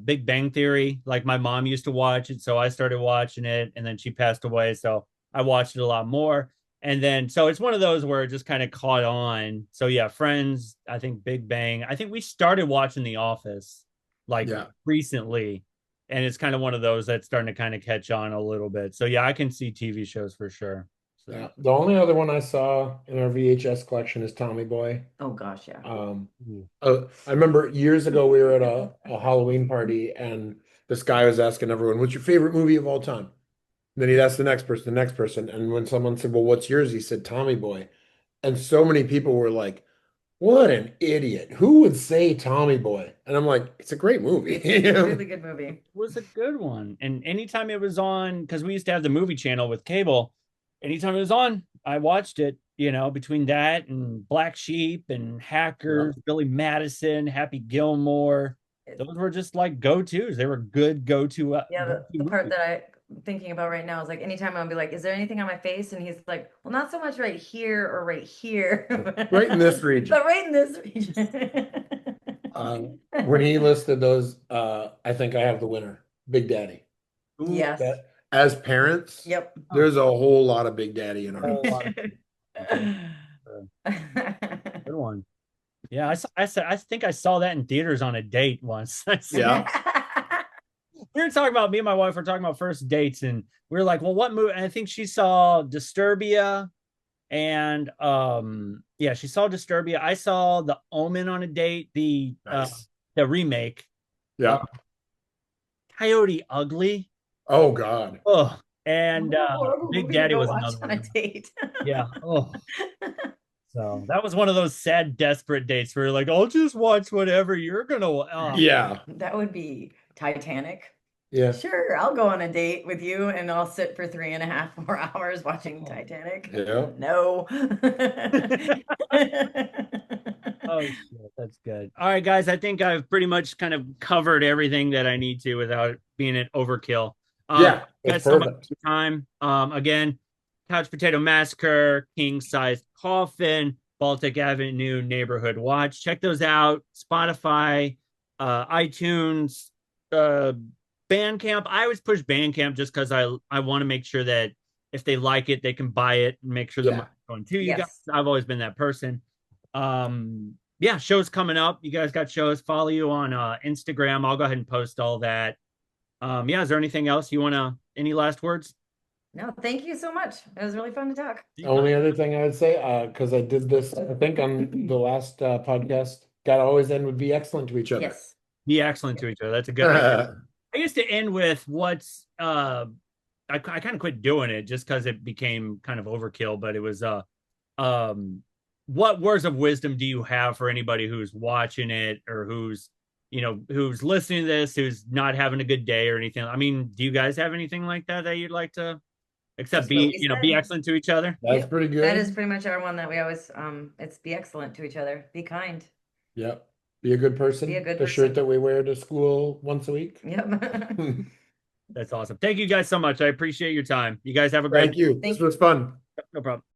Big Bang Theory. Like my mom used to watch it, so I started watching it, and then she passed away, so I watched it a lot more. And then so it's one of those where it just kind of caught on. So yeah, Friends, I think Big Bang. I think we started watching The Office like Yeah. recently, and it's kind of one of those that's starting to kind of catch on a little bit. So yeah, I can see TV shows for sure. So Yeah. The only other one I saw in our VHS collection is Tommy Boy. Oh gosh, yeah. I remember years ago we were at a Halloween party and this guy was asking everyone, "What's your favorite movie of all time?" And then he'd ask the next person, and when someone said, "Well, what's yours?" he said, "Tommy Boy." And so many people were like, "What an idiot! Who would say Tommy Boy?" And I'm like, "It's a great movie." It's a really good movie. was a good one. And anytime it was on, because we used to have the movie channel with cable, anytime it was on, I watched it. Between that and Black Sheep and Hackers, Yeah. Billy Madison, Happy Gilmore, those were just like go-tos. They were good go-to. Yeah, Go-to the part movies. that I'm thinking about right now is like anytime I'll be like, is there anything on my face? And he's like, well, not so much right here or right here, Right in this region. but right in this region. When he listed those, I think I have the winner, Big Daddy. Yes. That as parents, Yep. there's a whole lot of Big Daddy in our Whole house. lot of- Good one. Yeah, I think I saw that in theaters on a date once. Yeah. We were talking about me and my wife were talking about first dates, and we were like, well, what movie? And I think she saw Disturbia, and yeah, she saw Disturbia. I saw The Omen on a date, Nice. the remake. Yeah. Coyote Ugly. Oh God. Oh, and Horrible Big movie to Daddy go was watch another on a one. date. Yeah. Oh, so that was one of those sad, desperate dates where you're like, I'll just watch whatever you're gonna. Yeah. That would be Titanic. Yeah. Sure, I'll go on a date with you and I'll sit for 3.5 more hours watching Titanic. Yeah. No. Oh shit, that's good. All right, guys, I think I've pretty much kind of covered everything that I need to without being an overkill. Yeah. Guys, That's so much perfect. for your time. Again, Couch Potato Massacre, King Size Coffin, Baltic Avenue Neighborhood Watch. Check those out. Spotify, iTunes, uh, Bandcamp. I always push Bandcamp just because I want to make sure that if they like it, they can buy it and make sure the Yeah. money's going to you guys. Yes. I've always been that person. Yeah, shows coming up. You guys got shows. Follow you on Instagram. I'll go ahead and post all that. Yeah, is there anything else you want to, any last words? No, thank you so much. It was really fun to talk. Only other thing I would say, because I did this, I think on the last podcast, gotta always end with be excellent to each other. Yes. Be excellent to each other. That's a good idea. I used to end with what's I kind of quit doing it just because it became kind of overkill, but it was what words of wisdom do you have for anybody who's watching it or who's who's listening to this, who's not having a good day or anything? I mean, do you guys have anything like that you'd like to Except That's what we be said. excellent to each other. That's Yep, pretty that good. is pretty much our one that we always, it's be excellent to each other, be kind. Yep. Be a good person. Be a good The shirt person. that we wear to school once a week. Yep. That's awesome. Thank you guys so much. I appreciate your time. You guys have a great Thank you. Thank This was fun. No problem.